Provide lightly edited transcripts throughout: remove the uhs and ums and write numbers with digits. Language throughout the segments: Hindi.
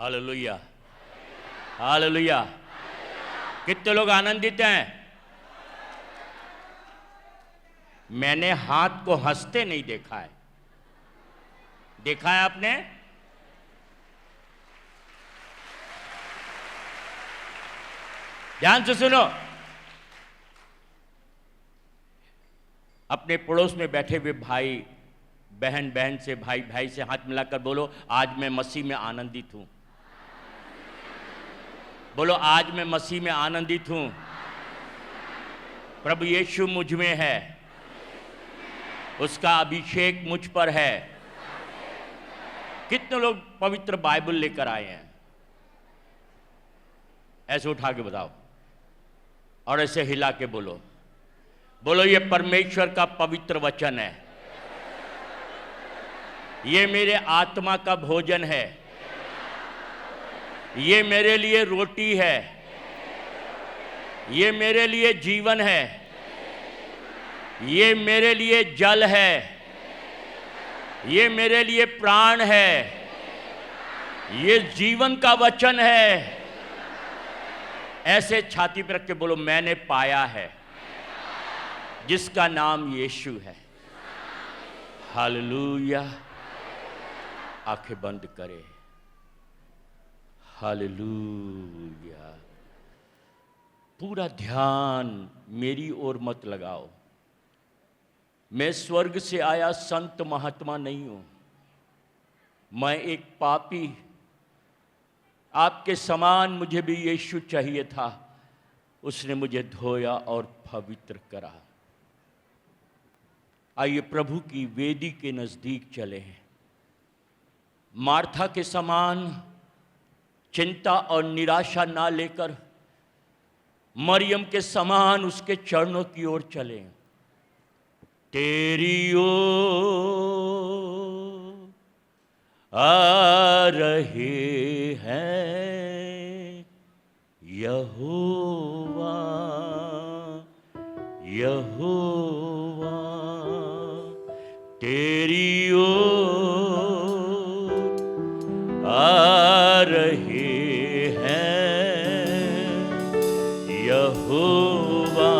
Hallelujah, hallelujah. कितने लोग आनंदित हैं? मैंने हाथ को हंसते नहीं देखा है। देखा है आपने? ध्यान से सुनो। अपने पड़ोस में बैठे हुए भाई बहन, बहन से भाई, भाई से हाथ मिलाकर बोलो, आज मैं मसीह में आनंदित हूं। बोलो, आज मैं मसीह में आनंदित हूं। प्रभु यीशु मुझ में है, उसका अभिषेक मुझ पर है। कितने लोग पवित्र बाइबल लेकर आए हैं? ऐसे उठा के बताओ और ऐसे हिला के बोलो, बोलो ये परमेश्वर का पवित्र वचन है, ये मेरे आत्मा का भोजन है, ये मेरे लिए रोटी है, ये मेरे लिए जीवन है, ये मेरे लिए जल है, ये मेरे लिए प्राण है, ये जीवन का वचन है। ऐसे छाती पर रख के बोलो, मैंने पाया है, जिसका नाम यीशु है। हालेलुया। आंखें बंद करें। हालेलुया। पूरा ध्यान मेरी ओर मत लगाओ। मैं स्वर्ग से आया संत महात्मा नहीं हूं। मैं एक पापी, आपके समान मुझे भी यीशु चाहिए था। उसने मुझे धोया और पवित्र करा। आइए प्रभु की वेदी के नजदीक चले हैं। मार्था के समान चिंता और निराशा ना लेकर मरियम के समान उसके चरणों की ओर चले। तेरी ओर आ रहे हैं यहोवा, यहोवा। तेरी ओर आ रहे हैं यहोवा,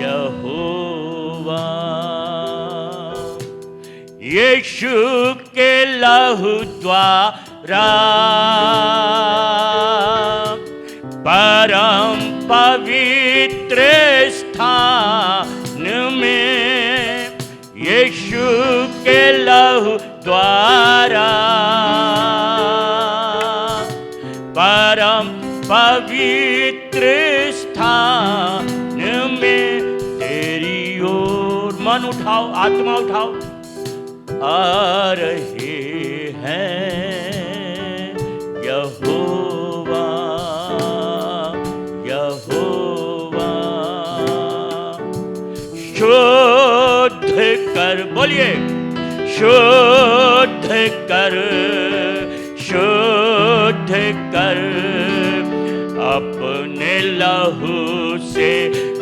यहोवा। यीशु के लहू द्वारा परम पवित्र स्थान में, यीशु के लहू द्वारा परम पवित्र स्थान में तेरी ओर मन उठाओ, आत्मा उठाओ, आ रहे हैं यहोवा, यहोवा। शुद्ध कर, बोलिए, शुद्ध कर, शुद्ध कर अपने लहू से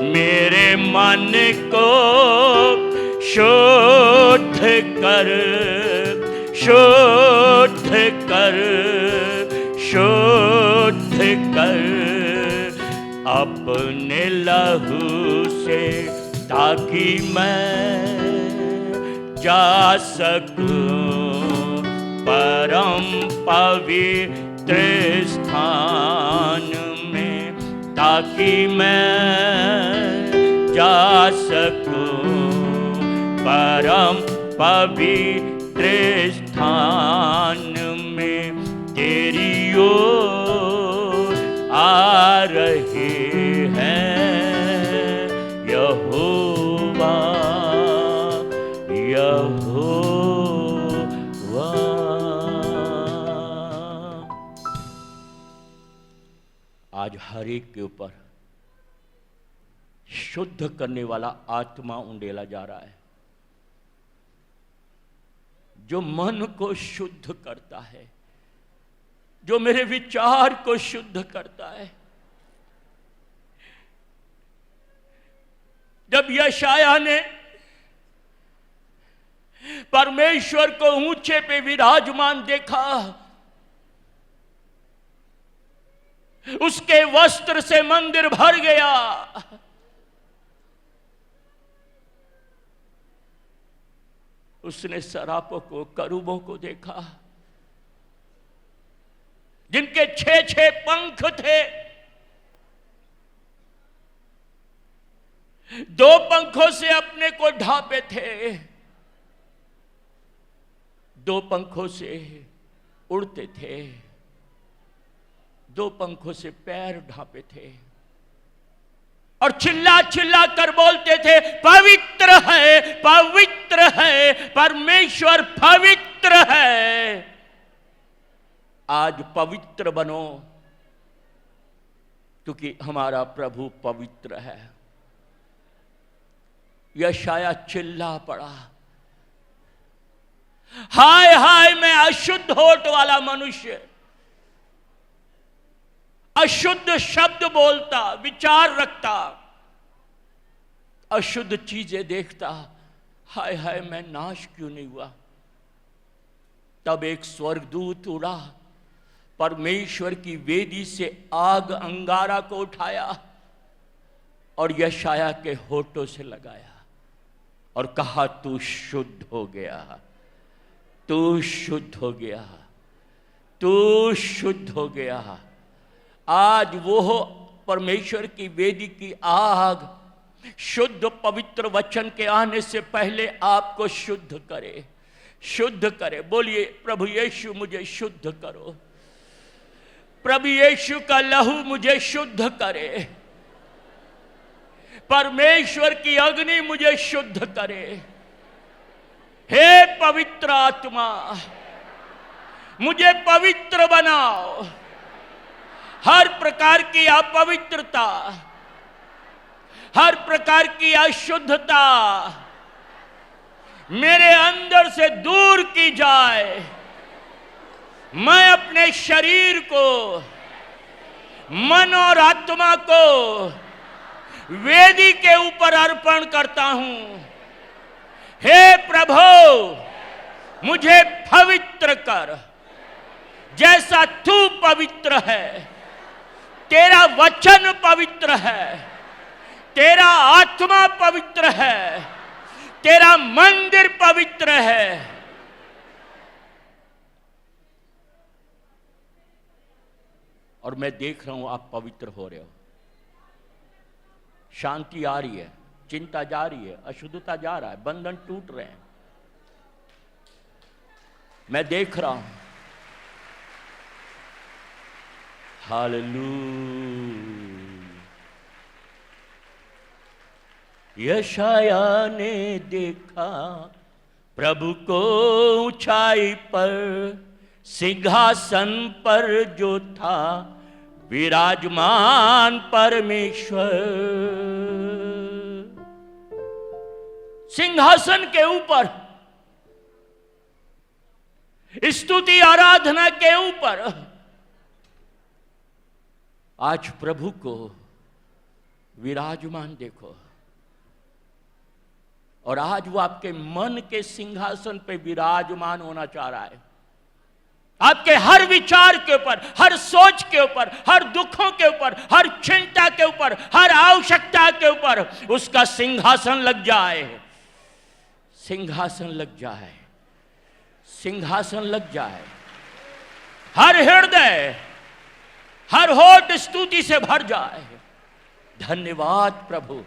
मेरे मन को। शुद्ध कर, शुद्ध कर, शुद्ध कर अपने लहू से, ताकि मैं जा सकूं परम पवित्र स्थान में, ताकि मैं जा सकूं परम पवित्र स्थान में। तेरी ओर आ रहे हैं यहोवा, यहोवा। आज हर एक के ऊपर शुद्ध करने वाला आत्मा उंडेला जा रहा है, जो मन को शुद्ध करता है, जो मेरे विचार को शुद्ध करता है। जब यशायाह ने परमेश्वर को ऊंचे पे विराजमान देखा उसके वस्त्र से मंदिर भर गया। उसने सरापों को, करूबों को देखा जिनके 6-6 पंख थे। 2 पंखों से अपने को ढांपे थे, 2 पंखों से उड़ते थे, 2 पंखों से पैर ढांपे थे और चिल्ला चिल्ला कर बोलते थे, पवित्र है, पवित्र है, परमेश्वर पवित्र है। आज पवित्र बनो, क्योंकि हमारा प्रभु पवित्र है। यशाया चिल्ला पड़ा, हाय हाय मैं अशुद्ध होठ वाला मनुष्य, अशुद्ध शब्द बोलता, विचार रखता, अशुद्ध चीजें देखता, हाय हाय मैं नाश क्यों नहीं हुआ। तब एक स्वर्गदूत उड़ा, परमेश्वर की वेदी से आग अंगारा को उठाया और यशाया के होठों से लगाया और कहा, तू शुद्ध हो गया, तू शुद्ध हो गया, तू शुद्ध हो गया। आज वो परमेश्वर की वेदी की आग शुद्ध पवित्र वचन के आने से पहले आपको शुद्ध करे, शुद्ध करे। बोलिए, प्रभु यीशु मुझे शुद्ध करो, प्रभु यीशु का लहू मुझे शुद्ध करे, परमेश्वर की अग्नि मुझे शुद्ध करे। हे पवित्र आत्मा, मुझे पवित्र बनाओ, हर प्रकार की अपवित्रता, हर प्रकार की अशुद्धता मेरे अंदर से दूर की जाए। मैं अपने शरीर को, मन और आत्मा को वेदी के ऊपर अर्पण करता हूं। हे प्रभु, मुझे पवित्र कर, जैसा तू पवित्र है, तेरा वचन पवित्र है, तेरा आत्मा पवित्र है, तेरा मंदिर पवित्र है। और मैं देख रहा हूं आप पवित्र हो रहे हो, शांति आ रही है, चिंता जा रही है, अशुद्धता जा रहा है, बंधन टूट रहे हैं। मैं देख रहा हूं। हालेलुया। यशाया ने देखा प्रभु को ऊंचाई पर, सिंहासन पर जो था विराजमान परमेश्वर। सिंहासन के ऊपर, स्तुति आराधना के ऊपर आज प्रभु को विराजमान देखो। और आज वो आपके मन के सिंहासन पे विराजमान होना चाह रहा है। आपके हर विचार के ऊपर, हर सोच के ऊपर, हर दुखों के ऊपर, हर चिंता के ऊपर, हर आवश्यकता के ऊपर उसका सिंहासन लग जाए, सिंहासन लग जाए, सिंहासन लग जाए। हर हृदय, हर होठ स्तुति से भर जाए। धन्यवाद प्रभु,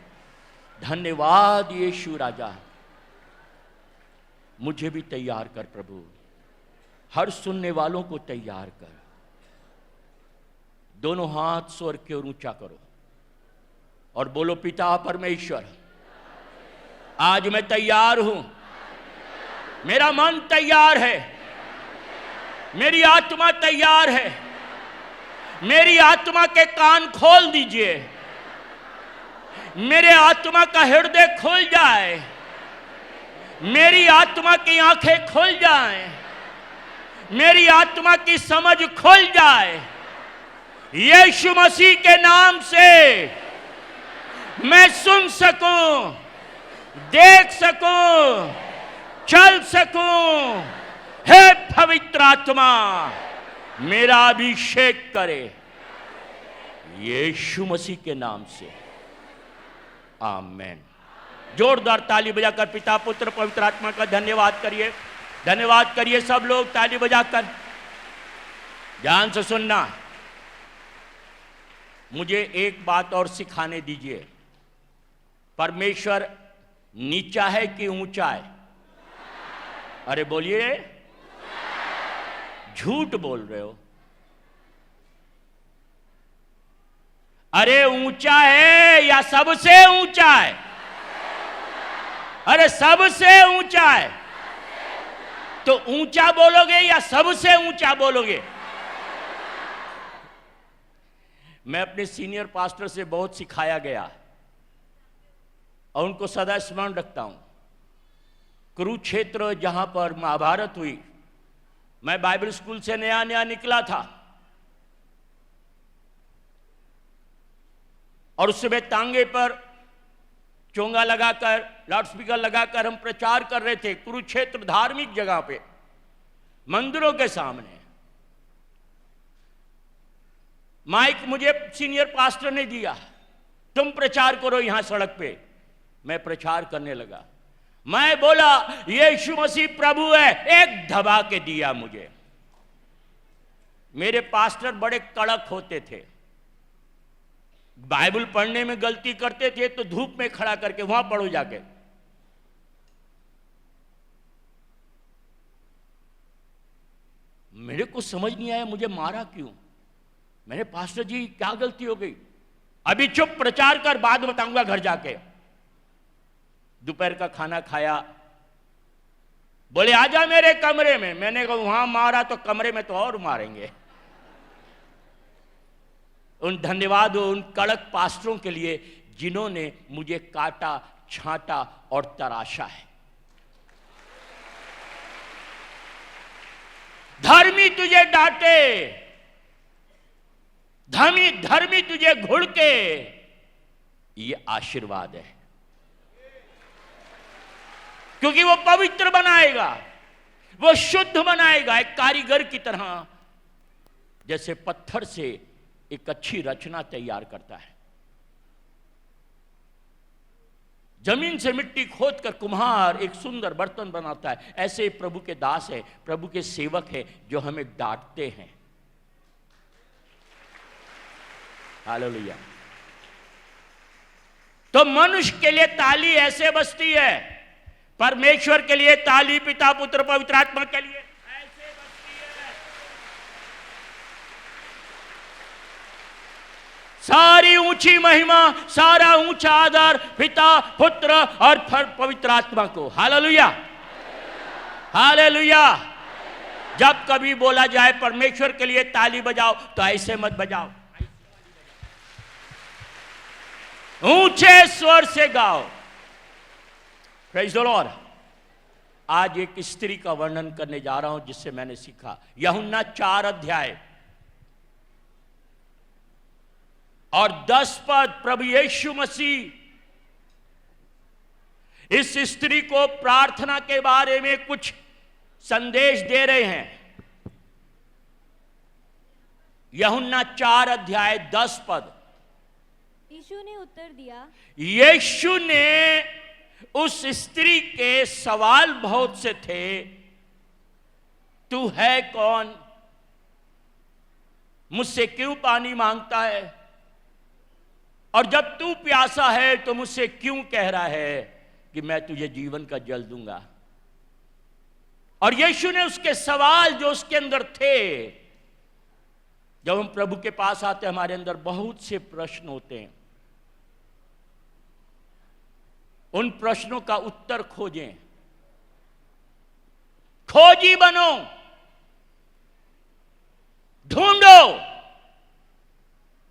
धन्यवाद यीशु राजा। मुझे भी तैयार कर प्रभु, हर सुनने वालों को तैयार कर। दोनों हाथ स्वर की ओर ऊंचा करो और बोलो, पिता परमेश्वर, आज मैं तैयार हूं, मेरा मन तैयार है, मेरी आत्मा तैयार है, मेरी आत्मा के कान खोल दीजिए, मेरे आत्मा का हृदय खुल जाए, मेरी आत्मा की आंखें खुल जाएं, मेरी आत्मा की समझ खुल जाए। यीशु मसीह के नाम से मैं सुन सकूं, देख सकूं, चल सकूं। हे पवित्र आत्मा, मेरा अभिषेक करे, यीशु मसीह के नाम से, आमेन। जोरदार ताली बजाकर पिता पुत्र पवित्र आत्मा का धन्यवाद करिए, धन्यवाद करिए सब लोग ताली बजाकर। ध्यान से सुनना, मुझे एक बात और सिखाने दीजिए। परमेश्वर नीचा है कि ऊंचा है? अरे बोलिए, झूठ बोल रहे हो। अरे ऊंचा है या सबसे ऊंचा है? अरे सबसे ऊंचा है। तो ऊंचा बोलोगे या सबसे ऊंचा बोलोगे? मैं अपने सीनियर पास्टर से बहुत सिखाया गया और उनको सदा स्मरण रखता हूं। कुरुक्षेत्र जहां पर महाभारत हुई, मैं बाइबल स्कूल से नया नया निकला था और उस समय तांगे पर चोंगा लगाकर, लाउडस्पीकर लगाकर हम प्रचार कर रहे थे कुरुक्षेत्र धार्मिक जगह पे, मंदिरों के सामने। माइक मुझे सीनियर पास्टर ने दिया, तुम प्रचार करो यहां सड़क पे। मैं प्रचार करने लगा। मैं बोला यीशु मसीह प्रभु है, एक दबा के दिया मुझे। मेरे पास्टर बड़े कड़क होते थे, बाइबल पढ़ने में गलती करते थे तो धूप में खड़ा करके वहां पढ़ो जाके। मेरे को समझ नहीं आया मुझे मारा क्यों। मैंने, पास्टर जी क्या गलती हो गई? अभी चुप, प्रचार कर, बाद बताऊंगा घर जाके। दोपहर का खाना खाया, बोले आजा मेरे कमरे में। मैंने कहा वहां मारा तो कमरे में तो और मारेंगे। उन धन्यवाद हो उन कड़क पास्टरों के लिए जिन्होंने मुझे काटा, छांटा और तराशा है। धर्मी तुझे डांटे, धर्मी तुझे घुड़के, ये आशीर्वाद है, क्योंकि वो पवित्र बनाएगा, वो शुद्ध बनाएगा। एक कारीगर की तरह जैसे पत्थर से एक अच्छी रचना तैयार करता है। जमीन से मिट्टी खोदकर कुम्हार एक सुंदर बर्तन बनाता है। ऐसे प्रभु के दास है, प्रभु के सेवक है जो हमें डांटते हैं। हालेलुया। तो मनुष्य के लिए ताली ऐसे बजती है, परमेश्वर के लिए ताली पिता पुत्र पवित्र आत्मा के लिए ऐसे बजती है। सारी ऊंची महिमा, सारा ऊंचा आदर पिता पुत्र और पवित्र आत्मा को। Hallelujah, hallelujah. जब कभी बोला जाए परमेश्वर के लिए ताली बजाओ तो ऐसे मत बजाओ, ऊंचे स्वर से गाओ। Praise the Lord. आज एक स्त्री का वर्णन करने जा रहा हूं जिससे मैंने सीखा। यूहन्ना 4 अध्याय और 10 पद। प्रभु यीशु मसीह इस स्त्री को प्रार्थना के बारे में कुछ संदेश दे रहे हैं। यूहन्ना 4 अध्याय 10 पद। यीशु ने उत्तर दिया, यीशु ने उस स्त्री के सवाल बहुत से थे, तू है कौन, मुझसे क्यों पानी मांगता है, और जब तू प्यासा है तो मुझसे क्यों कह रहा है कि मैं तुझे जीवन का जल दूंगा। और यीशु ने उसके सवाल जो उसके अंदर थे, जब हम प्रभु के पास आते हैं हमारे अंदर बहुत से प्रश्न होते हैं, उन प्रश्नों का उत्तर खोजें। खोजी बनो, ढूंढो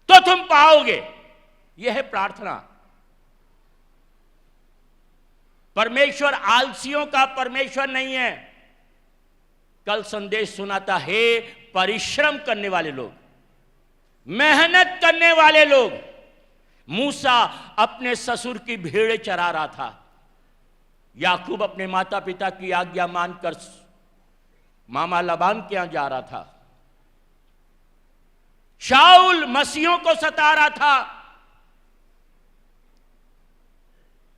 तो तुम पाओगे। यह है प्रार्थना। परमेश्वर आलसियों का परमेश्वर नहीं है। कल संदेश सुना था, हे परिश्रम करने वाले लोग, मेहनत करने वाले लोग। मूसा अपने ससुर की भेड़ चरा रहा था, याकूब अपने माता पिता की आज्ञा मानकर मामा लबान के यहां जा रहा था। शाऊल मसीहों को सता रहा था,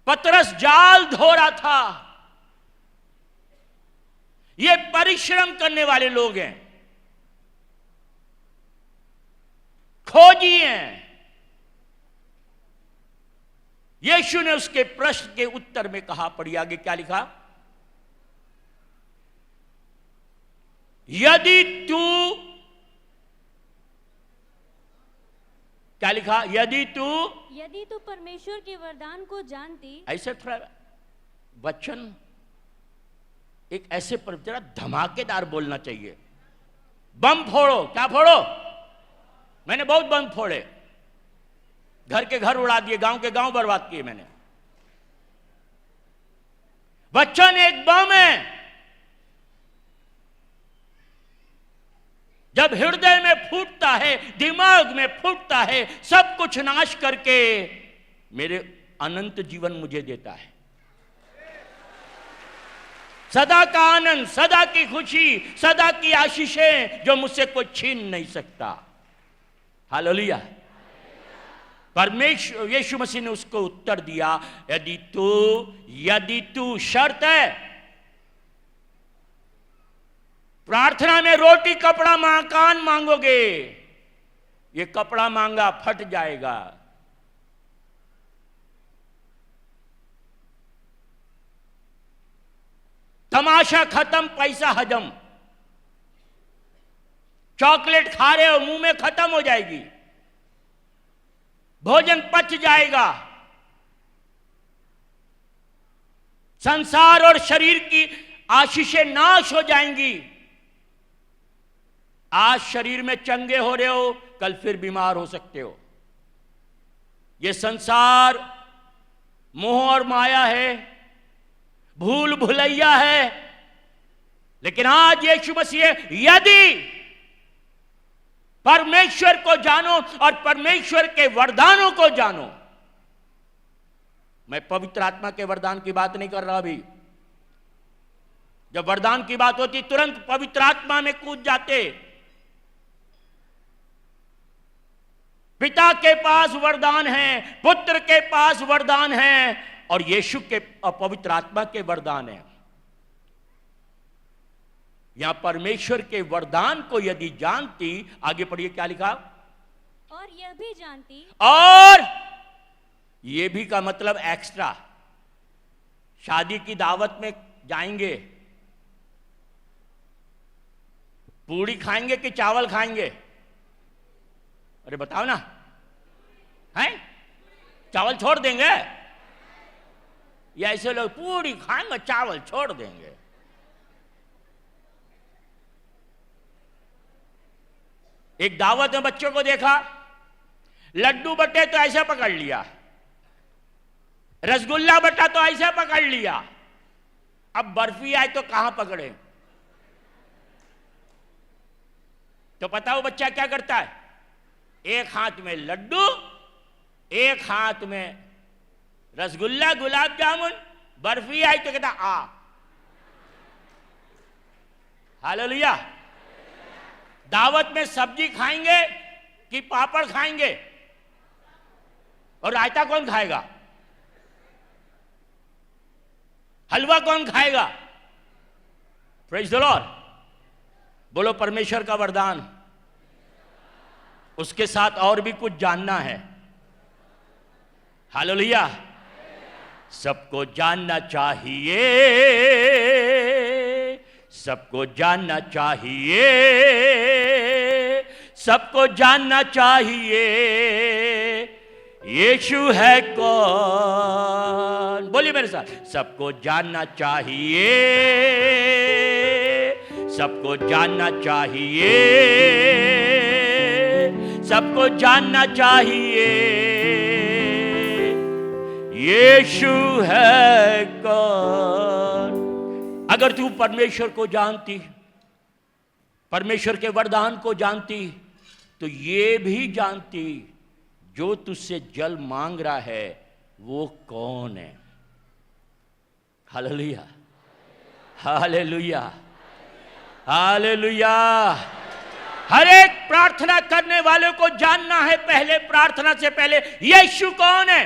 पतरस जाल धो रहा था। ये परिश्रम करने वाले लोग हैं, खोजी हैं। यीशु ने उसके प्रश्न के उत्तर में कहा, पढ़िए आगे क्या लिखा, यदि तू, क्या लिखा, यदि तू परमेश्वर के वरदान को जानती। ऐसे थोड़ा वचन एक ऐसे पर जरा धमाकेदार बोलना चाहिए। बम फोड़ो, क्या फोड़ो, मैंने बहुत बम फोड़े, घर के घर उड़ा दिए, गांव के गांव बर्बाद किए मैंने। वचन एक बम है। जब हृदय में फूटता है, दिमाग में फूटता है, सब कुछ नाश करके मेरे अनंत जीवन मुझे देता है, सदा का आनंद, सदा की खुशी, सदा की आशीषें जो मुझसे कोई छीन नहीं सकता। हालेलुया। परमेश्वर यीशु मसीह ने उसको उत्तर दिया, यदि तू शर्त है, प्रार्थना में रोटी कपड़ा मकान मांगोगे, ये कपड़ा मांगा फट जाएगा, तमाशा खत्म, पैसा हजम। चॉकलेट खा रहे हो, मुंह में खत्म हो जाएगी, भोजन पच जाएगा, संसार और शरीर की आशीषें नाश हो जाएंगी। आज शरीर में चंगे हो रहे हो, कल फिर बीमार हो सकते हो। यह संसार मोह और माया है, भूल भुलैया है। लेकिन आज यीशु मसीह, यदि परमेश्वर को जानो और परमेश्वर के वरदानों को जानो। मैं पवित्र आत्मा के वरदान की बात नहीं कर रहा अभी। जब वरदान की बात होती तुरंत पवित्र आत्मा में कूद जाते। पिता के पास वरदान है, पुत्र के पास वरदान है, और यीशु के पवित्र आत्मा के वरदान है। यहां परमेश्वर के वरदान को यदि जानती, आगे पढ़िए क्या लिखा, और यह भी जानती, और यह भी का मतलब एक्स्ट्रा। शादी की दावत में जाएंगे, पूड़ी खाएंगे कि चावल खाएंगे? अरे बताओ ना, हैं? चावल छोड़ देंगे? या ऐसे लोग पूड़ी खाएंगे चावल छोड़ देंगे? एक दावत में बच्चों को देखा, लड्डू बटे तो ऐसे पकड़ लिया, रसगुल्ला बटा तो ऐसे पकड़ लिया, अब बर्फी आए तो कहां पकड़े? तो पता हो बच्चा क्या करता है? एक हाथ में लड्डू, एक हाथ में रसगुल्ला, गुलाब जामुन, बर्फी आई तो कहता आ। हालेलुया। दावत में सब्जी खाएंगे कि पापड़ खाएंगे? और रायता कौन खाएगा? हलवा कौन खाएगा? Praise the Lord. बोलो परमेश्वर का वरदान। उसके साथ और भी कुछ जानना है। हालेलुया। सबको जानना चाहिए, सबको जानना चाहिए, सबको जानना चाहिए, यीशु है कौन? बोलिए मेरे साथ, सबको जानना चाहिए, सबको जानना चाहिए, सबको जानना चाहिए, यीशु है कौन? अगर तू परमेश्वर को जानती, परमेश्वर के वरदान को जानती, तो ये भी जानती जो तुझसे जल मांग रहा है वो कौन है। हालेलुया, हालेलुया, हालेलुया, हर एक प्रार्थना करने वाले को जानना है पहले, प्रार्थना से पहले, यीशु कौन है।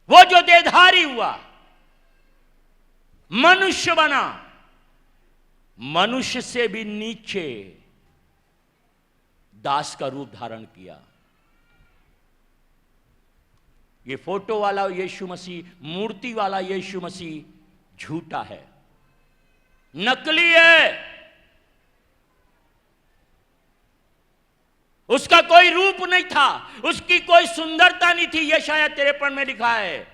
वो जो देहधारी हुआ, मनुष्य बना, मनुष्य से भी नीचे दास का रूप धारण किया। ये फोटो वाला यीशु मसीह, मूर्ति वाला यीशु मसीह झूठा है, नकली है। उसका कोई रूप नहीं था, उसकी कोई सुंदरता नहीं थी। यशायाह 53 में लिखा है,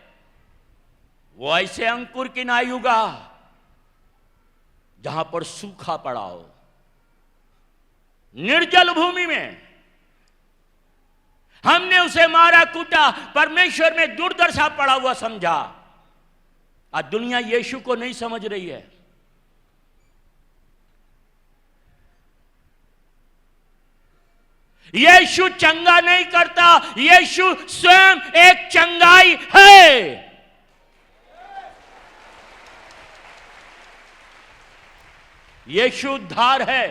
वो ऐसे अंकुर की नाई उगा जहां पर सूखा पड़ा हो, निर्जल भूमि में। हमने उसे मारा कूटा, परमेश्वर में दुर्दशा पड़ा हुआ समझा। आज दुनिया यीशु को नहीं समझ रही है। यीशु चंगा नहीं करता, यीशु स्वयं एक चंगाई है। यीशु उद्धार है,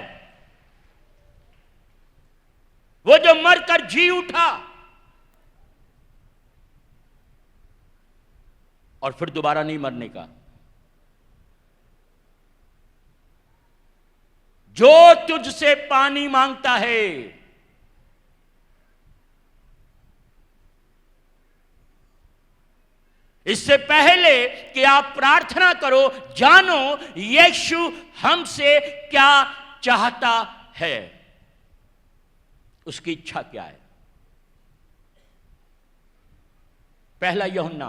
वो जो मरकर जी उठा और फिर दोबारा नहीं मरने का। जो तुझसे पानी मांगता है, इससे पहले कि आप प्रार्थना करो, जानो यीशु हमसे क्या चाहता है, उसकी इच्छा क्या है। पहला यूहन्ना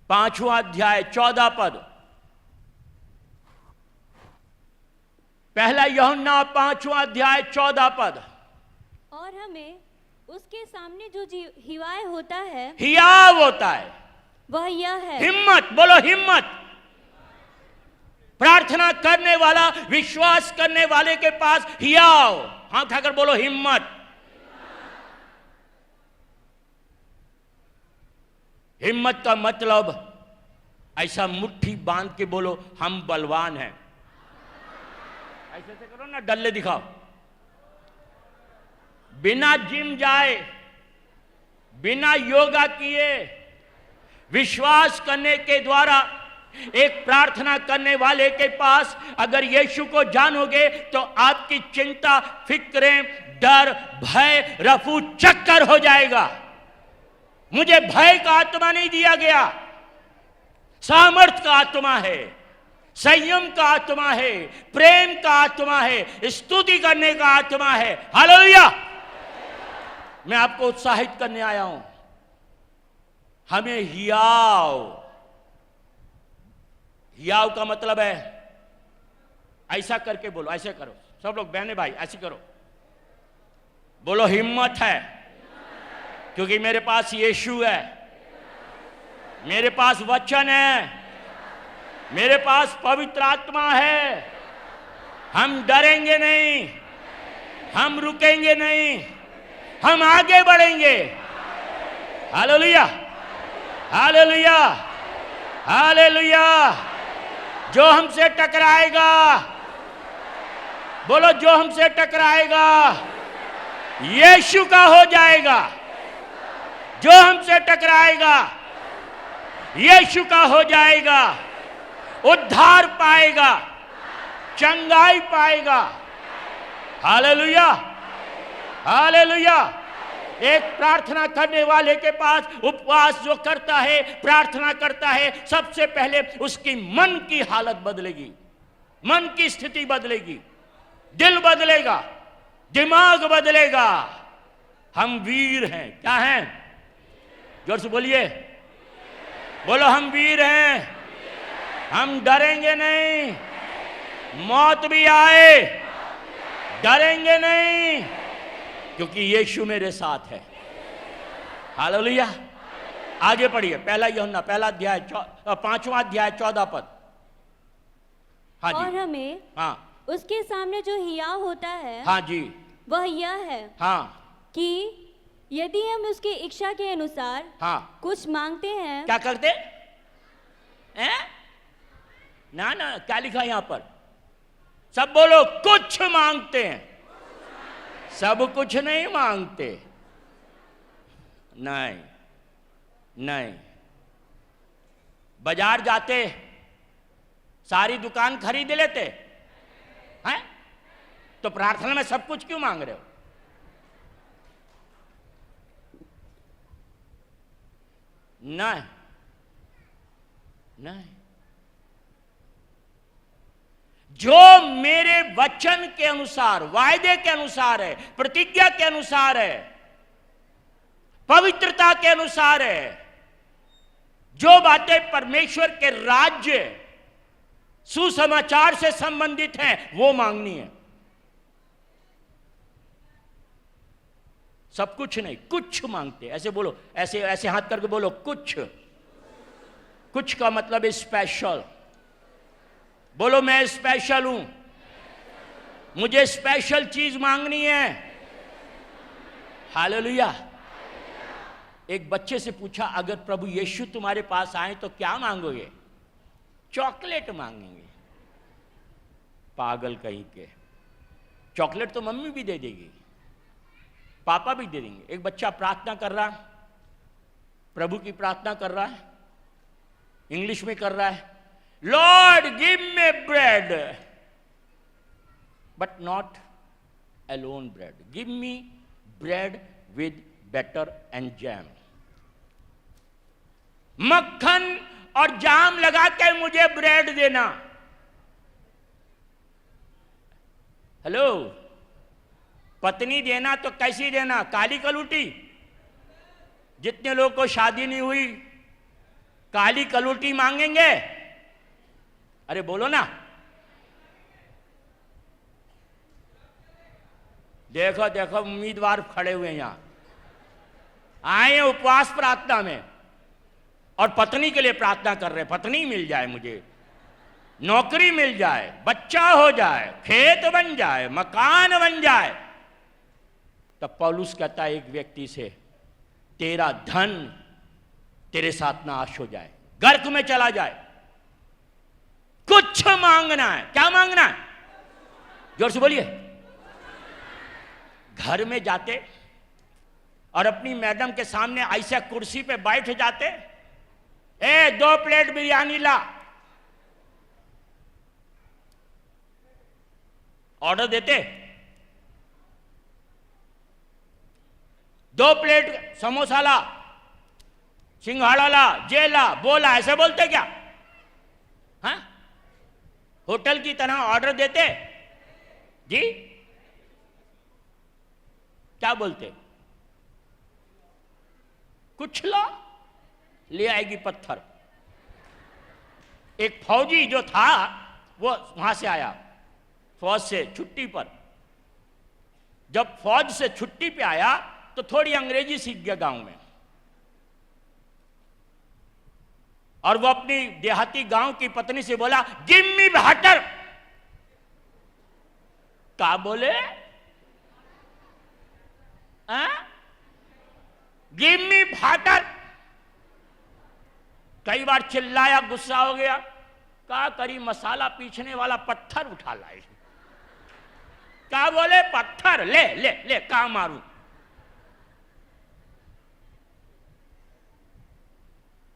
5वां अध्याय 14 पद। पहला यूहन्ना 5वां अध्याय 14 पद। और हमें उसके सामने जो हिवाय होता है, हियाव होता है, वह यह है, हिम्मत। बोलो हिम्मत। प्रार्थना करने वाला, विश्वास करने वाले के पास हियाव, हाथ उठाकर बोलो हिम्मत। हिम्मत का मतलब ऐसा मुट्ठी बांध के बोलो हम बलवान हैं। ऐसे से करो ना, डल्ले दिखाओ। बिना जिम जाए, बिना योगा किए, विश्वास करने के द्वारा एक प्रार्थना करने वाले के पास अगर यीशु को जानोगे तो आपकी चिंता, फिक्रें, डर, भय, रफू चक्कर हो जाएगा। मुझे भय का आत्मा नहीं दिया गया, सामर्थ का आत्मा है, संयम का आत्मा है, प्रेम का आत्मा है, स्तुति करने का आत्मा है। हालेलुया। मैं आपको उत्साहित करने आया हूं। हमें हियाव, हियाव का मतलब है ऐसा करके बोलो, ऐसे करो सब लोग, बहने भाई ऐसे करो, बोलो हिम्मत है, क्योंकि मेरे पास यीशु है, मेरे पास वचन है, मेरे पास पवित्र आत्मा है। हम डरेंगे नहीं, हम रुकेंगे नहीं, हम आगे बढ़ेंगे। Hallelujah, hallelujah, hallelujah. जो हमसे टकराएगा, बोलो जो हमसे टकराएगा यीशु का हो जाएगा। जो हमसे टकराएगा यीशु का हो जाएगा, उद्धार पाएगा, चंगाई पाएगा। Hallelujah, hallelujah. एक प्रार्थना करने वाले के पास उपवास जो करता है, प्रार्थना करता है, सबसे पहले उसकी मन की हालत बदलेगी, मन की स्थिति बदलेगी, दिल बदलेगा, दिमाग बदलेगा। हम वीर हैं। क्या हैं? जोर से बोलिए, बोलो हम वीर हैं, हम डरेंगे नहीं, मौत भी आए डरेंगे नहीं, क्योंकि यीशु मेरे साथ है। हालेलुया। आगे पढ़िए, पहला यूहन्ना पहला अध्याय 5वां अध्याय 14 पद। हाँ जी। और हमें उसके सामने जो हियाव होता है, हाँ जी, वह यह है कि यदि हम उसकी इच्छा के अनुसार कुछ मांगते हैं। क्या करते? हैं? ना ना, क्या लिखा यहां पर? सब बोलो, कुछ मांगते हैं, सब कुछ नहीं मांगते। नहीं नहीं, बाजार जाते सारी दुकान खरीद लेते हैं, तो प्रार्थना में सब कुछ क्यों मांग रहे हो? नहीं नहीं, जो मेरे वचन के अनुसार, वायदे के अनुसार है, प्रतिज्ञा के अनुसार है, पवित्रता के अनुसार है, जो बातें परमेश्वर के राज्य सुसमाचार से संबंधित हैं, वो मांगनी है। सब कुछ नहीं, कुछ मांगते। ऐसे बोलो, ऐसे ऐसे हाथ करके बोलो, कुछ। कुछ का मतलब है स्पेशल। बोलो, मैं स्पेशल हूं, मुझे स्पेशल चीज मांगनी है। हालेलुया। एक बच्चे से पूछा, अगर प्रभु यीशु तुम्हारे पास आए तो क्या मांगोगे? चॉकलेट मांगेंगे। पागल कहीं के, चॉकलेट तो मम्मी भी दे देगी, पापा भी दे देंगे। एक बच्चा प्रार्थना कर रहा है, प्रभु की प्रार्थना कर रहा है, इंग्लिश में कर रहा है, Lord give me bread, but not alone bread, give me bread with butter and jam. मक्खन और जाम लगा के मुझे ब्रेड देना। हेलो, पत्नी देना तो कैसी देना? काली कलूटी? जितने लोग को शादी नहीं हुई काली कलूटी मांगेंगे? अरे बोलो ना। देखो देखो, उम्मीदवार खड़े हुए हैं यहां, आए हैं उपवास प्रार्थना में और पत्नी के लिए प्रार्थना कर रहे हैं, पत्नी मिल जाए मुझे, नौकरी मिल जाए, बच्चा हो जाए, खेत बन जाए, मकान बन जाए। तब पौलुस कहता है एक व्यक्ति से, तेरा धन तेरे साथ नाश हो जाए, गर्क में चला जाए। कुछ मांगना है। क्या मांगना है? जोर से बोलिए। घर में जाते और अपनी मैडम के सामने ऐसा कुर्सी पे बैठ जाते, 2 प्लेट बिरयानी ला, ऑर्डर देते, 2 प्लेट समोसा ला, सिंघाड़ा ला, जे ला, बोला, ऐसे बोलते क्या? हाँ, होटल की तरह ऑर्डर देते जी? क्या बोलते? कुछ ला, ले आएगी पत्थर। एक फौजी जो था वो वहां से आया, फौज से छुट्टी पर। जब फौज से छुट्टी पे आया तो थोड़ी अंग्रेजी सीख गया गांव में, और वो अपनी देहाती गांव की पत्नी से बोला, गिव मी वाटर। क्या बोले? Give me water. कई बार चिल्लाया, गुस्सा हो गया, क्या करी, मसाला पीसने वाला पत्थर उठा लाए। क्या बोले? पत्थर ले ले ले, क्या मारूं?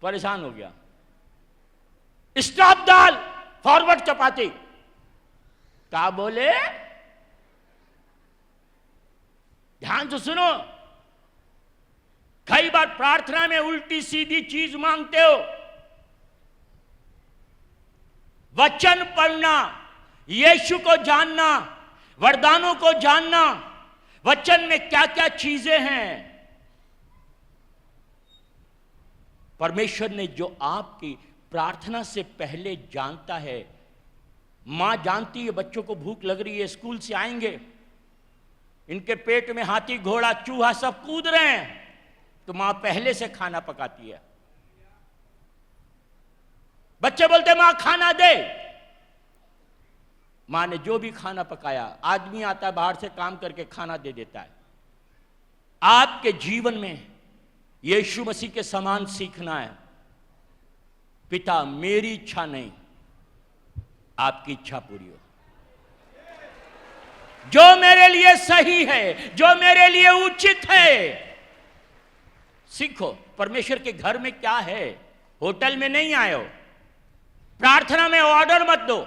परेशान हो गया। स्टॉप दाल, फॉरवर्ड चपाती। क्या बोले? ध्यान से सुनो। कई बार प्रार्थना में उल्टी सीधी चीज मांगते हो। वचन पढ़ना, यीशु को जानना, वरदानों को जानना, वचन में क्या क्या चीजें हैं, परमेश्वर ने जो आपकी प्रार्थना से पहले जानता है। मां जानती है बच्चों को भूख लग रही है, स्कूल से आएंगे, इनके पेट में हाथी घोड़ा चूहा सब कूद रहे हैं, तो मां पहले से खाना पकाती है। बच्चे बोलते मां खाना दे, मां ने जो भी खाना पकाया, आदमी आता है बाहर से काम करके खाना दे देता है। आपके जीवन में यीशु मसीह के समान सीखना है। पिता मेरी इच्छा नहीं, आपकी इच्छा पूरी हो। जो मेरे लिए सही है, जो मेरे लिए उचित है। सीखो, परमेश्वर के घर में क्या है, होटल में नहीं आए हो। प्रार्थना में ऑर्डर मत दो,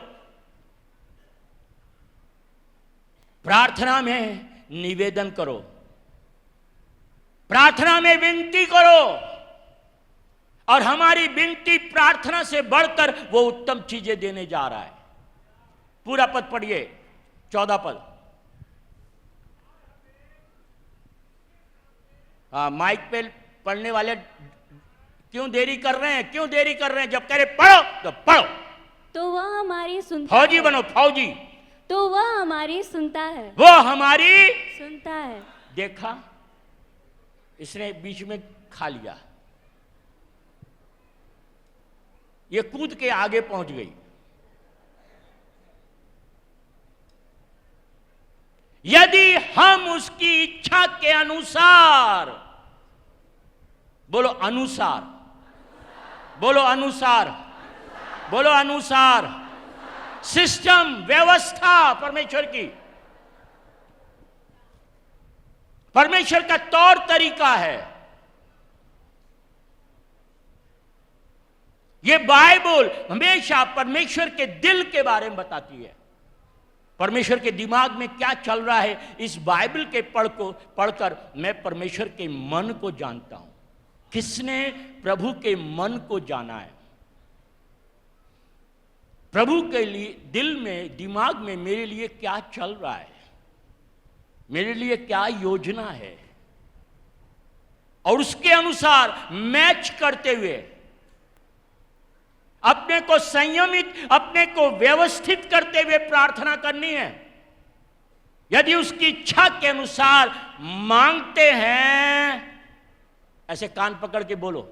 प्रार्थना में निवेदन करो, प्रार्थना में विनती करो, और हमारी विनती प्रार्थना से बढ़कर वो उत्तम चीजें देने जा रहा है। पूरा पद पढ़िए, 14 पद। हाँ, माइक पे पढ़ने वाले क्यों देरी कर रहे हैं, क्यों देरी कर रहे हैं? जब कह रहे पढ़ो तो पढ़ो। तो वह हमारी सुनता फौजी है। बनो, फौजी। तो वह हमारी सुनता है। वो हमारी सुनता है। देखा, इसने बीच में खा लिया, ये कूद के आगे पहुंच गई। यदि हम उसकी इच्छा के अनुसार, बोलो अनुसार, बोलो अनुसार, बोलो अनुसार, सिस्टम, व्यवस्था परमेश्वर की, परमेश्वर का तौर तरीका है। यह बाइबल हमेशा परमेश्वर के दिल के बारे में बताती है। परमेश्वर के दिमाग में क्या चल रहा है, इस बाइबल के पढ़कर मैं परमेश्वर के मन को जानता हूं। किसने प्रभु के मन को जाना है? प्रभु के लिए दिल में, दिमाग में मेरे लिए क्या चल रहा है, मेरे लिए क्या योजना है, और उसके अनुसार मैच करते हुए अपने को संयमित, अपने को व्यवस्थित करते हुए प्रार्थना करनी है। यदि उसकी इच्छा के अनुसार मांगते हैं, ऐसे कान पकड़ के बोलो,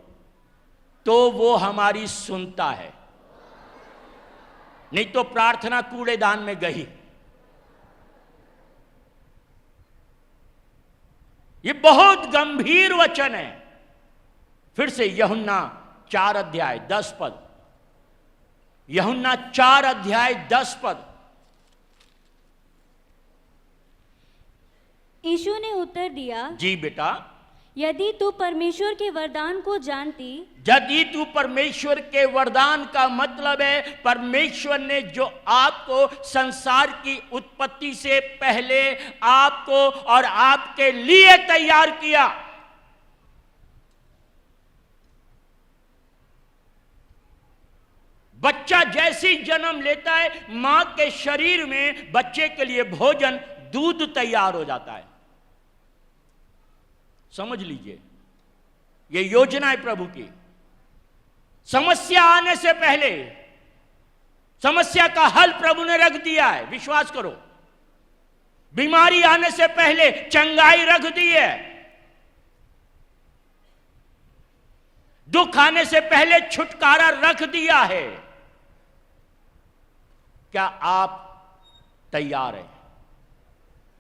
तो वो हमारी सुनता है। नहीं तो प्रार्थना कूड़ेदान में गई। ये बहुत गंभीर वचन है। फिर से यूहन्ना 4 अध्याय 10 पद, यूहन्ना 4 अध्याय 10 पद। यीशु ने उत्तर दिया, जी बेटा, यदि तू परमेश्वर के वरदान को जानती। यदि तू परमेश्वर के वरदान का मतलब है परमेश्वर ने जो आपको संसार की उत्पत्ति से पहले आपको और आपके लिए तैयार किया। बच्चा जैसी जन्म लेता है, मां के शरीर में बच्चे के लिए भोजन, दूध तैयार हो जाता है। समझ लीजिए, यह योजना है प्रभु की। समस्या आने से पहले समस्या का हल प्रभु ने रख दिया है, विश्वास करो। बीमारी आने से पहले चंगाई रख दी है। दुख आने से पहले छुटकारा रख दिया है। क्या आप तैयार हैं?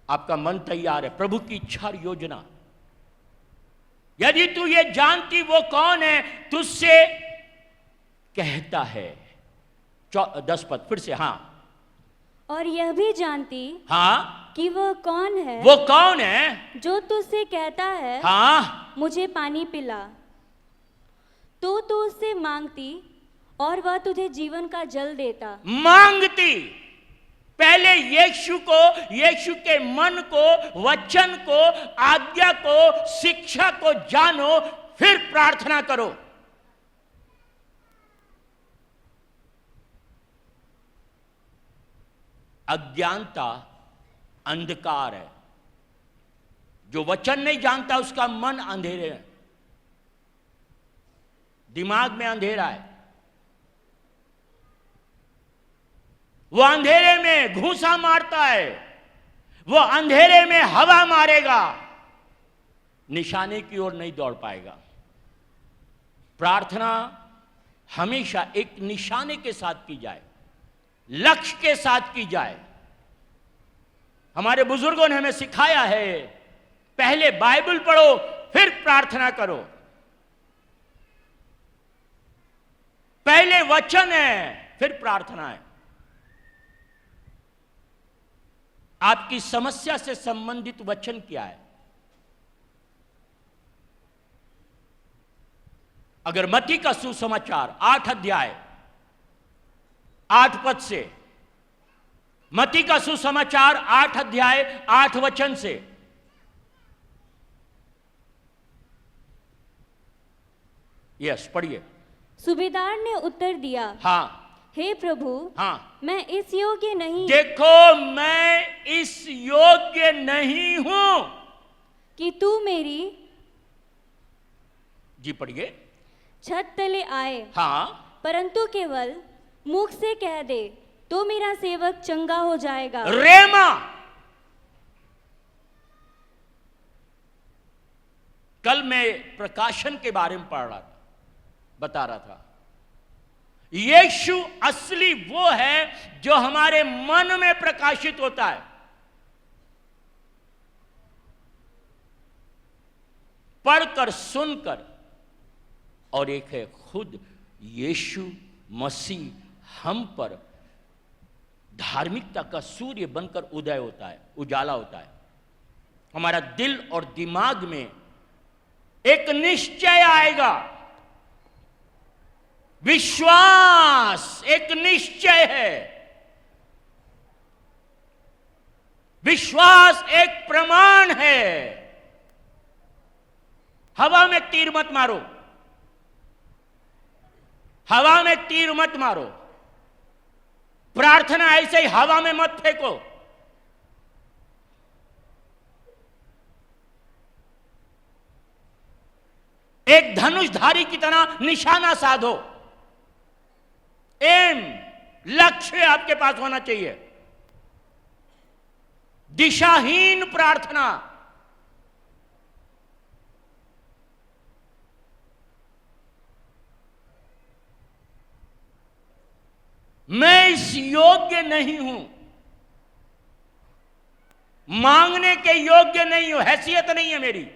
आपका मन तैयार है? प्रभु की इच्छा और योजना। यदि तू ये जानती वो कौन है, तुझसे कहता है। 10 पद फिर से। हाँ, और यह भी जानती, हाँ, कि वह कौन है, वो कौन है जो तुझसे कहता है, हाँ, मुझे पानी पिला। तो तू उससे मांगती और वह तुझे जीवन का जल देता। मांगती। पहले यीशु को, यीशु के मन को, वचन को, आज्ञा को, शिक्षा को जानो, फिर प्रार्थना करो। अज्ञानता अंधकार है। जो वचन नहीं जानता उसका मन अंधेरे है, दिमाग में अंधेरा है। वो अंधेरे में घूंसा मारता है, वो अंधेरे में हवा मारेगा, निशाने की ओर नहीं दौड़ पाएगा। प्रार्थना हमेशा एक निशाने के साथ की जाए, लक्ष्य के साथ की जाए। हमारे बुजुर्गों ने हमें सिखाया है, पहले बाइबल पढ़ो फिर प्रार्थना करो। पहले वचन है, फिर प्रार्थना है। आपकी समस्या से संबंधित वचन क्या है? अगर मत्ती का सुसमाचार 8 अध्याय 8 पद से, मत्ती का सुसमाचार 8 अध्याय 8 वचन से, यस पढ़िए। सूबेदार ने उत्तर दिया, हाँ, हे प्रभु, हाँ, मैं इस योग्य नहीं देखो मैं इस योग्य नहीं हूं कि तू मेरी जी पढ़िए। छत तले आए, हाँ, परंतु केवल मुख से कह दे तो मेरा सेवक चंगा हो जाएगा। रेमा, कल मैं प्रकाशन के बारे में पढ़ रहा था, बता रहा था यीशु असली वो है जो हमारे मन में प्रकाशित होता है। पढ़कर, सुनकर, और एक है खुद यीशु मसीह हम पर धार्मिकता का सूर्य बनकर उदय होता है, उजाला होता है। हमारा दिल और दिमाग में एक निश्चय आएगा, विश्वास एक निश्चय है, विश्वास एक प्रमाण है। हवा में तीर मत मारो, हवा में तीर मत मारो। प्रार्थना ऐसे ही हवा में मत फेंको। एक धनुषधारी की तरह निशाना साधो। एम, लक्ष्य आपके पास होना चाहिए। दिशाहीन प्रार्थना, मैं इस योग्य नहीं हूं, मांगने के योग्य नहीं हूं, हैसियत नहीं है मेरी।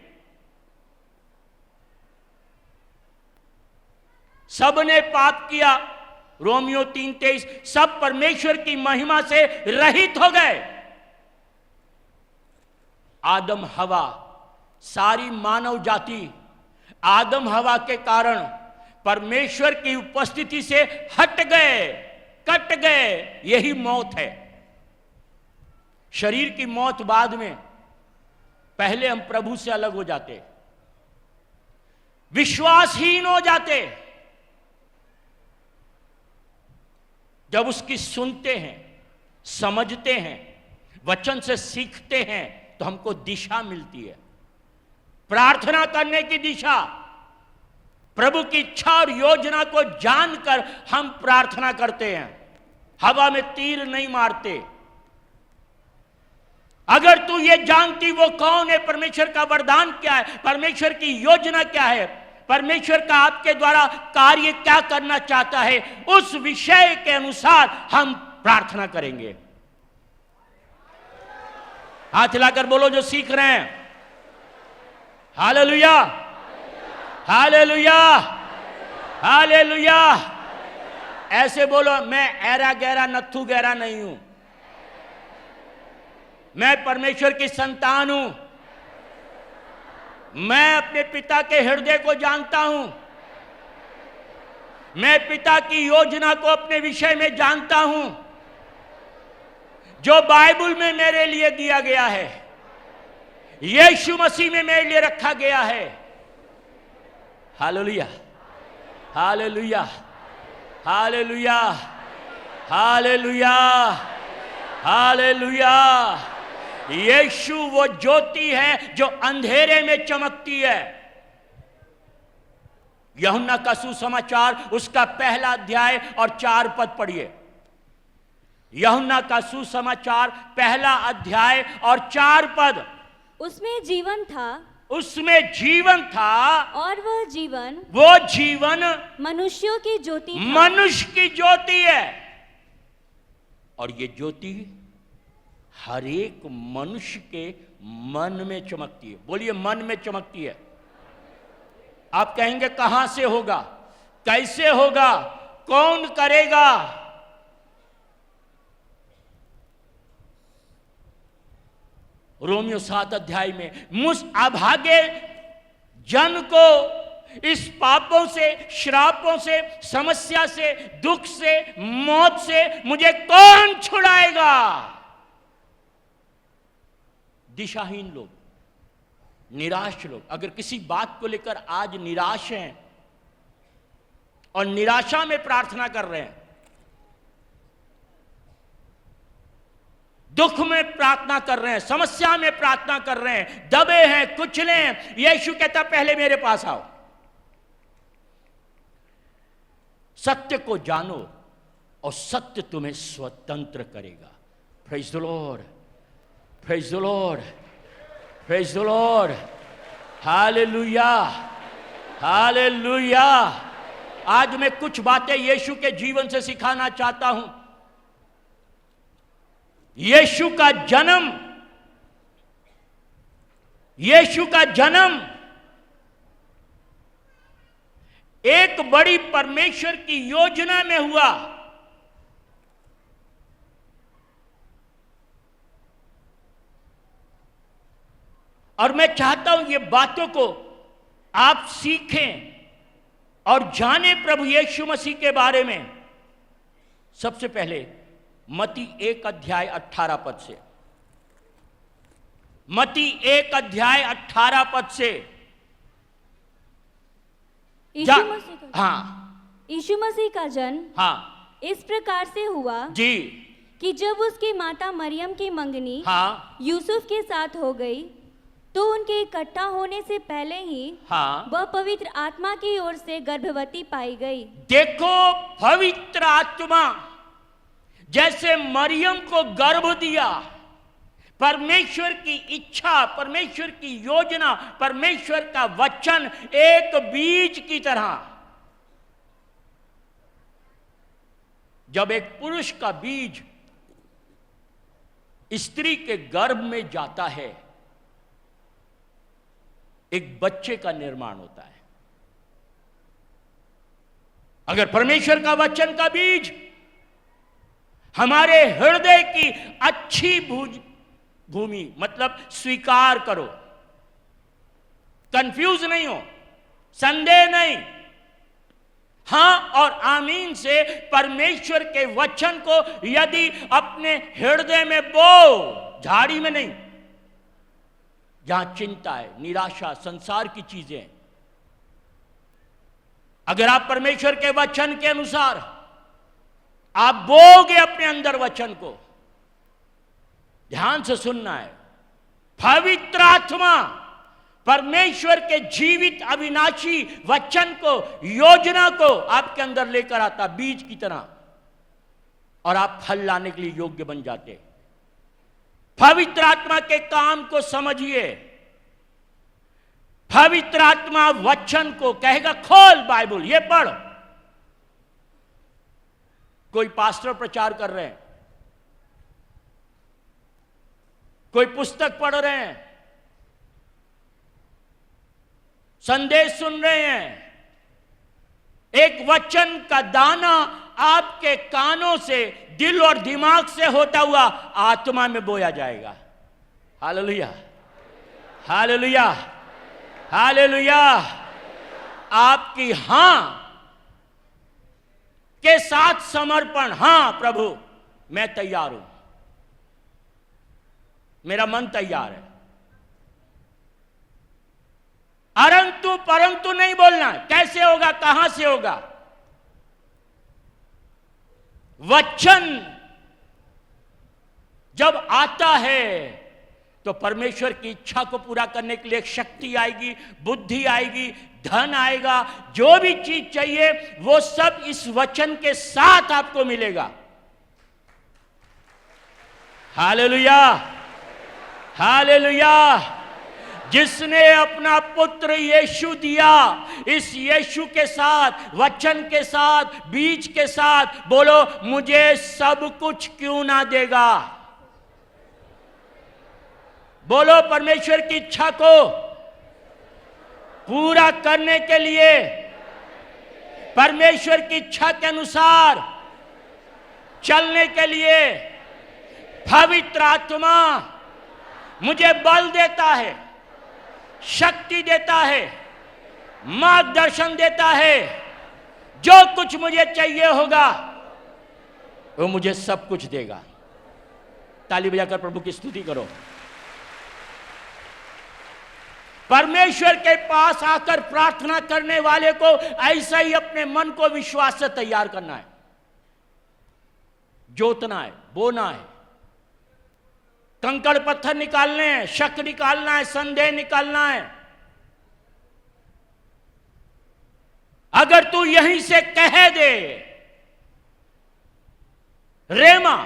सबने पाप किया, रोमियो 3:23, सब परमेश्वर की महिमा से रहित हो गए। आदम हवा, सारी मानव जाति आदम हवा के कारण परमेश्वर की उपस्थिति से हट गए, कट गए। यही मौत है। शरीर की मौत बाद में, पहले हम प्रभु से अलग हो जाते, विश्वासहीन हो जाते। जब उसकी सुनते हैं, समझते हैं, वचन से सीखते हैं, तो हमको दिशा मिलती है, प्रार्थना करने की दिशा। प्रभु की इच्छा और योजना को जानकर हम प्रार्थना करते हैं, हवा में तीर नहीं मारते। अगर तू ये जानती वो कौन है, परमेश्वर का वरदान क्या है, परमेश्वर की योजना क्या है, परमेश्वर का आपके द्वारा कार्य क्या करना चाहता है, उस विषय के अनुसार हम प्रार्थना करेंगे। हाथ हिलाकर बोलो जो सीख रहे हैं, हालेलुया, हालेलुया, हालेलुया। ऐसे बोलो, मैं ऐरा गहरा नत्थु गहरा नहीं हूं, मैं परमेश्वर की संतान हूं, मैं अपने पिता के हृदय को जानता हूं, मैं पिता की योजना को अपने विषय में जानता हूं, जो बाइबल में मेरे लिए दिया गया है, यीशु मसीह में मेरे लिए रखा गया है। Hallelujah, hallelujah, hallelujah, hallelujah, hallelujah. यीशु वो ज्योति है जो अंधेरे में चमकती है। यूहन्ना का सुसमाचार उसका पहला अध्याय और 4 पद पढ़िए। यूहन्ना का सुसमाचार पहला अध्याय और 4 पद। उसमें जीवन था, उसमें जीवन था, और वह जीवन, वो जीवन मनुष्यों की ज्योति था। मनुष्य की ज्योति है। और ये ज्योति हर एक मनुष्य के मन में चमकती है। बोलिए, मन में चमकती है। आप कहेंगे कहां से होगा, कैसे होगा? कौन करेगा? रोमियो 7 अध्याय में मुझ अभागे जन को इस पापों से, श्रापों से, समस्या से, दुख से, मौत से मुझे कौन छुड़ाएगा? दिशाहीन लोग, निराश लोग, अगर किसी बात को लेकर आज निराश हैं और निराशा में प्रार्थना कर रहे हैं, दुख में प्रार्थना कर रहे हैं, समस्या में प्रार्थना कर रहे हैं, दबे हैं, कुचले हैं, यीशु कहता पहले मेरे पास आओ। सत्य को जानो और सत्य तुम्हें स्वतंत्र करेगा। Praise the Lord, praise the Lord, praise the Lord, hallelujah, hallelujah. आज मैं कुछ बातें यीशु के जीवन से सिखाना चाहता हूं। यीशु का जन्म, यीशु का जन्म एक बड़ी परमेश्वर की योजना में हुआ। और मैं चाहता हूं ये बातों को आप सीखें और जानें प्रभु यीशु मसीह के बारे में। सबसे पहले मत्ती 1 अध्याय 18 पद से, मत्ती 1 अध्याय 18 पद से। यीशु मसीह का जन्म इस प्रकार से हुआ जी कि जब उसकी माता मरियम की मंगनी यूसुफ के साथ हो गई तो उनके इकट्ठा होने से पहले ही वह पवित्र आत्मा की ओर से गर्भवती पाई गई। देखो, पवित्र आत्मा जैसे मरियम को गर्भ दिया, परमेश्वर की इच्छा, परमेश्वर की योजना, परमेश्वर का वचन एक बीज की तरह, जब एक पुरुष का बीज स्त्री के गर्भ में जाता है, एक बच्चे का निर्माण होता है। अगर परमेश्वर का वचन का बीज हमारे हृदय की अच्छी भूमि, मतलब स्वीकार करो, कंफ्यूज नहीं हो, संदेह नहीं, हां और आमीन से परमेश्वर के वचन को यदि अपने हृदय में बो, झाड़ी में नहीं, जहां चिंता है, निराशा, संसार की चीजें, अगर आप परमेश्वर के वचन के अनुसार आप बोगे अपने अंदर वचन को, ध्यान से सुनना है, पवित्र आत्मा परमेश्वर के जीवित अविनाशी वचन को, योजना को आपके अंदर लेकर आता बीज की तरह, और आप फल लाने के लिए योग्य बन जाते। पवित्र आत्मा के काम को समझिए। पवित्र आत्मा वचन को कहेगा खोल बाइबल, ये पढ़। कोई पास्टर प्रचार कर रहे हैं, कोई पुस्तक पढ़ रहे हैं, संदेश सुन रहे हैं, एक वचन का दाना आपके कानों से, दिल और दिमाग से होता हुआ आत्मा में बोया जाएगा। Hallelujah, hallelujah, hallelujah. आपकी हां के साथ समर्पण, हां प्रभु मैं तैयार हूं, मेरा मन तैयार है। अरंतु परंतु नहीं बोलना। कैसे होगा, कहां से होगा? वचन जब आता है तो परमेश्वर की इच्छा को पूरा करने के लिए एक शक्ति आएगी, बुद्धि आएगी, धन आएगा, जो भी चीज चाहिए वो सब इस वचन के साथ आपको मिलेगा। Hallelujah, hallelujah. जिसने अपना पुत्र यीशु दिया, इस यीशु के साथ, वचन के साथ, बीज के साथ, बोलो मुझे सब कुछ क्यों ना देगा। बोलो परमेश्वर की इच्छा को पूरा करने के लिए परमेश्वर की इच्छा के अनुसार चलने के लिए पवित्र आत्मा मुझे बल देता है, शक्ति देता है, मार्गदर्शन देता है। जो कुछ मुझे चाहिए होगा वो मुझे सब कुछ देगा। ताली बजाकर प्रभु की स्तुति करो। परमेश्वर के पास आकर प्रार्थना करने वाले को ऐसा ही अपने मन को विश्वास से तैयार करना है, जोतना है, बोना है, कंकड़ पत्थर निकालने हैं, शक निकालना है, संदेह निकालना है। अगर तू यहीं से कह दे रेमा,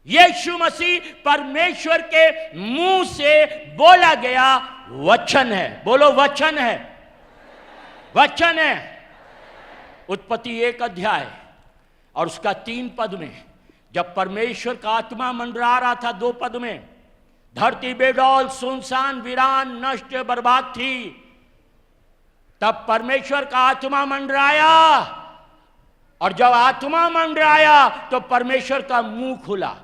यीशु मसीह परमेश्वर के मुंह से बोला गया वचन है। बोलो वचन है, वचन है। उत्पत्ति 1 अध्याय और उसका 3 पद में जब परमेश्वर का आत्मा मंडरा रहा था, 2 पद में, धरती बेडौल सुनसान वीरान नष्ट बर्बाद थी, तब परमेश्वर का आत्मा मंडराया। और जब आत्मा मंडराया तो परमेश्वर का मुंह खुला।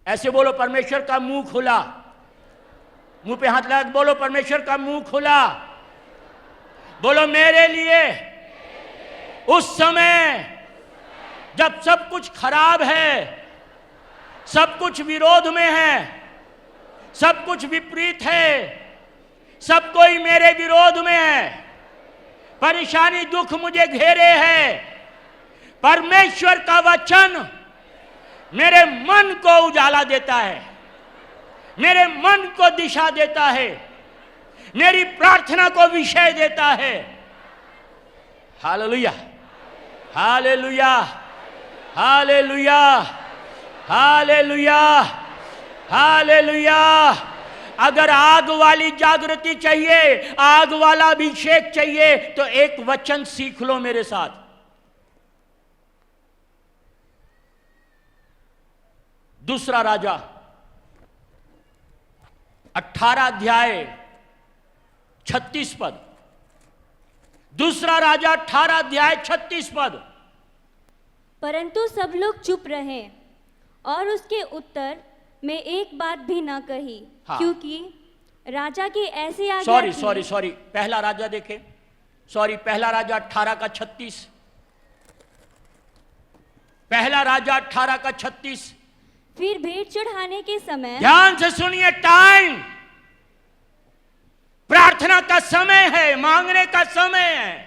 ऐसे बोलो, परमेश्वर का मुंह खुला। मुंह पे हाथ लगा बोलो, परमेश्वर का मुंह खुला। बोलो, मेरे लिए उस समय जब सब कुछ खराब है, सब कुछ विरोध में है, सब कुछ विपरीत है, सब कोई मेरे विरोध में है, परेशानी दुख मुझे घेरे है, परमेश्वर का वचन मेरे मन को उजाला देता है, मेरे मन को दिशा देता है, मेरी प्रार्थना को विषय देता है। Hallelujah, hallelujah, hallelujah, hallelujah, hallelujah. अगर आग वाली जागृति चाहिए, आग वाला अभिषेक चाहिए, तो एक वचन सीख लो मेरे साथ। दूसरा राजा 18 अध्याय 36 पद। दूसरा राजा 18 अध्याय 36 पद। परंतु सब लोग चुप रहे और उसके उत्तर में एक बात भी ना कही। हाँ। क्योंकि राजा की ऐसी आज्ञा सॉरी पहला राजा देखे, पहला राजा 18 का 36। पहला राजा 18 का 36। फिर भेंट चढ़ाने के समय, ध्यान से सुनिए, टाइम प्रार्थना का समय है, मांगने का समय है।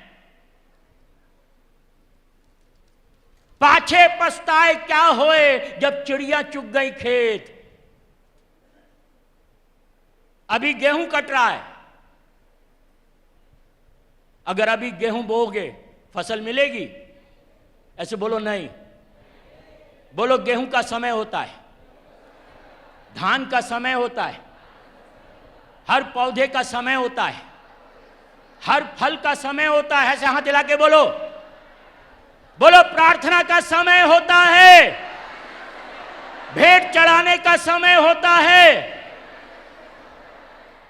पाछे पछताए क्या होए जब चिड़िया चुग गई खेत। अभी गेहूं कट रहा है, अगर अभी गेहूं बोओगे फसल मिलेगी? ऐसे बोलो नहीं। बोलो, गेहूं का समय होता है, धान का समय होता है, हर पौधे का समय होता है, हर फल का समय होता है। ऐसे हाथ हिला के बोलो, बोलो, प्रार्थना का समय होता है, भेंट चढ़ाने का समय होता है।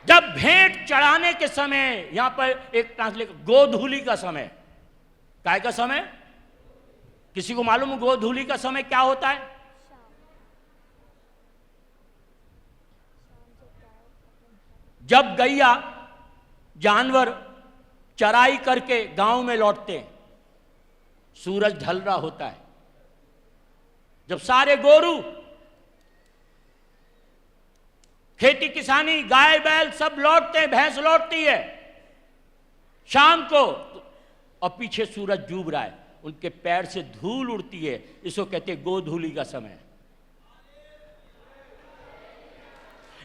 जब भेंट चढ़ाने के समय, यहां पर एक ट्रांसलेट, गोधूली का समय। काय का समय? किसी को मालूम है गोधूली का समय क्या होता है? जब गैया जानवर चराई करके गांव में लौटते हैं, सूरज ढल रहा होता है, जब सारे गोरू खेती किसानी गाय बैल सब लौटते हैं, भैंस लौटती है शाम को, और पीछे सूरज डूब रहा है, उनके पैर से धूल उड़ती है, इसको कहते हैं गोधूली का समय।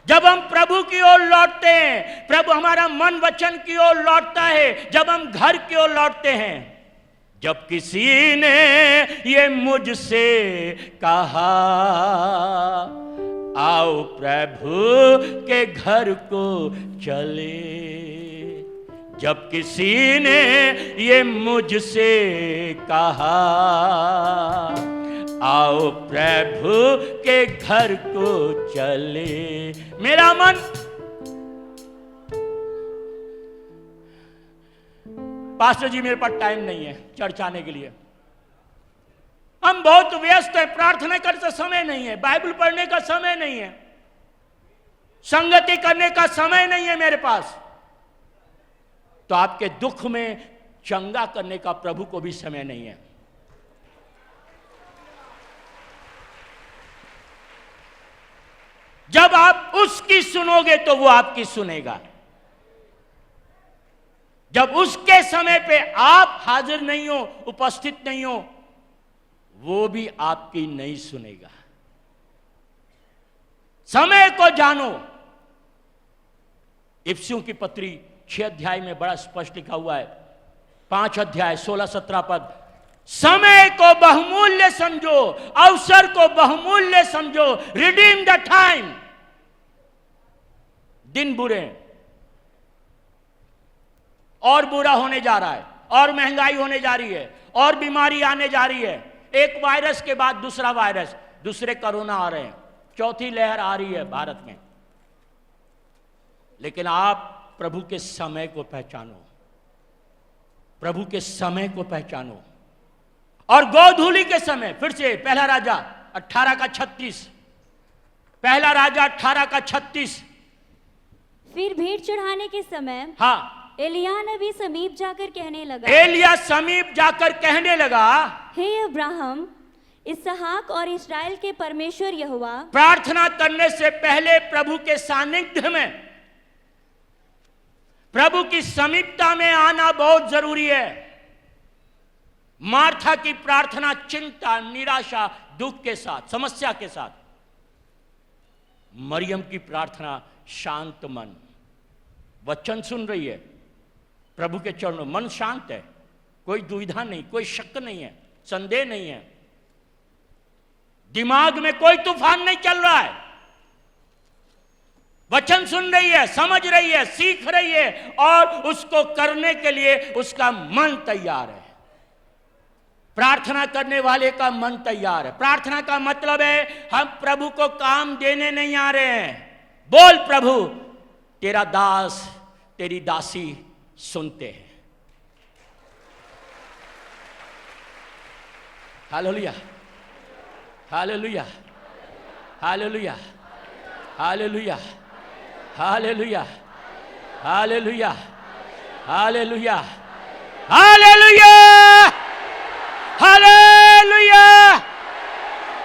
जब हम प्रभु की ओर लौटते हैं, प्रभु हमारा मन वचन की ओर लौटता है, जब हम घर की ओर लौटते हैं, जब किसी ने ये मुझसे कहा आओ प्रभु के घर को चले, जब किसी ने ये मुझसे कहा आओ प्रभु के घर को चले, मेरा मन पास्टर जी मेरे पास टाइम नहीं है चर्च आने के लिए, हम बहुत व्यस्त हैं, प्रार्थना करने का समय नहीं है, बाइबल पढ़ने का समय नहीं है, संगति करने का समय नहीं है मेरे पास, तो आपके दुख में चंगा करने का प्रभु को भी समय नहीं है। जब आप उसकी सुनोगे तो वो आपकी सुनेगा, जब उसके समय पे आप हाजिर नहीं हो, उपस्थित नहीं हो, वो भी आपकी नहीं सुनेगा। समय को जानो। इफिसियों की पत्री 6 अध्याय में बड़ा स्पष्ट लिखा हुआ है, 5 अध्याय 16-17 पद, समय को बहुमूल्य समझो, अवसर को बहुमूल्य समझो, रिडीम द टाइम। दिन बुरे हैं और बुरा होने जा रहा है, और महंगाई होने जा रही है, और बीमारी आने जा रही है, एक वायरस के बाद दूसरा वायरस, दूसरे कोरोना आ रहे हैं, चौथी लहर आ रही है भारत में। लेकिन आप प्रभु के समय को पहचानो, प्रभु के समय को पहचानो। और गोधूली के समय, फिर से पहला राजा 18:36, पहला राजा 18:36। फिर भेंट चढ़ाने के समय हाँ, एलिया नबी समीप जाकर कहने लगा, एलिया समीप जाकर कहने लगा, हे अब्राहम, इसहाक और इस्राएल के परमेश्वर यहोवा। प्रार्थना करने से पहले प्रभु के सानिध्य में, प्रभु की समीपता में आना बहुत जरूरी है। मार्था की प्रार्थना चिंता, निराशा, दुख के साथ, समस्या के साथ। मरियम की प्रार्थना शांत मन, वचन सुन रही है, प्रभु के चरणों, मन शांत है, कोई दुविधा नहीं, कोई शक नहीं है, संदेह नहीं है, दिमाग में कोई तूफान नहीं चल रहा है, वचन सुन रही है, समझ रही है, सीख रही है, और उसको करने के लिए उसका मन तैयार है। प्रार्थना करने वाले का मन तैयार है। प्रार्थना का मतलब है हम प्रभु को काम देने नहीं आ रहे हैं। बोल प्रभु, तेरा दास, तेरी दासी सुनते हैं। Hallelujah, hallelujah, hallelujah, hallelujah, hallelujah, hallelujah, hallelujah, hallelujah, hallelujah,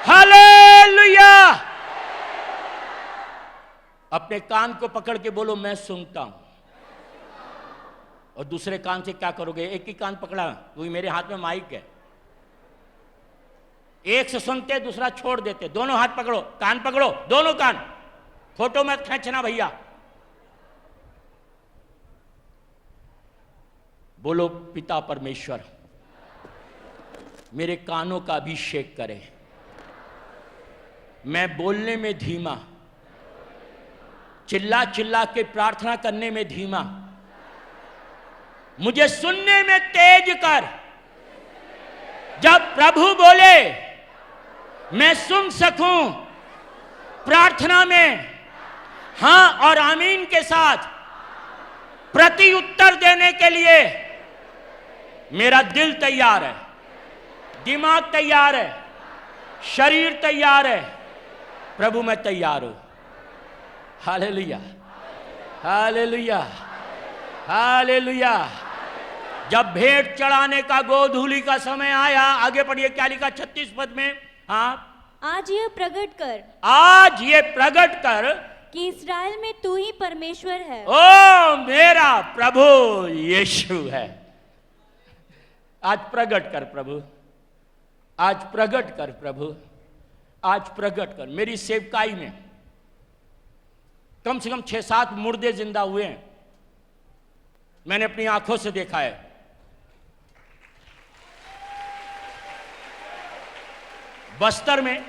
hallelujah. अपने कान को पकड़ के बोलो, मैं सुनता हूं। और दूसरे कान से क्या करोगे? एक ही कान पकड़ा, क्योंकि मेरे हाथ में माइक है। एक से सुनते, दूसरा छोड़ देते। दोनों हाथ पकड़ो, कान पकड़ो, दोनों कान, फोटो मत खींचना भैया। बोलो, पिता परमेश्वर, मेरे कानों का अभिषेक करें, मैं बोलने में धीमा, चिल्ला चिल्ला के प्रार्थना करने में धीमा, मुझे सुनने में तेज कर। जब प्रभु बोले मैं सुन सकूं, प्रार्थना में हां और आमीन के साथ प्रति उत्तर देने के लिए मेरा दिल तैयार है, दिमाग तैयार है, शरीर तैयार है। प्रभु मैं तैयार हूं। Hallelujah, hallelujah, hallelujah. जब भेंट चढ़ाने का, गोधूली का समय आया, आगे पढ़िए, क्या लिखा 36 पद में? हाँ, आज ये प्रकट कर, आज ये प्रकट कर कि इस्राएल में तू ही परमेश्वर है। ओ मेरा प्रभु यीशु है। आज प्रकट कर प्रभु, आज प्रकट कर प्रभु, आज प्रकट कर। मेरी सेवकाई में कम से कम 6-7 मुर्दे जिंदा हुए हैं, मैंने अपनी आंखों से देखा है। बस्तर में,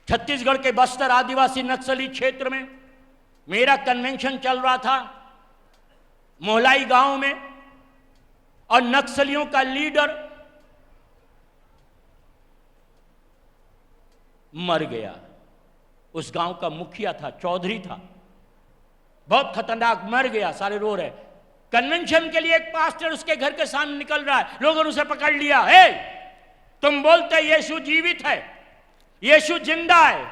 छत्तीसगढ़ के बस्तर आदिवासी नक्सली क्षेत्र में मेरा कन्वेंशन चल रहा था, मोहलाई गांव में, और नक्सलियों का लीडर मर गया। उस गांव का मुखिया था, चौधरी था, बहुत खतरनाक, मर गया। सारे रो रहे, कन्वेंशन के लिए एक पास्टर उसके घर के सामने निकल रहा है, लोगों ने उसे पकड़ लिया। हे, तुम बोलते यीशु जीवित है, यीशु जिंदा है,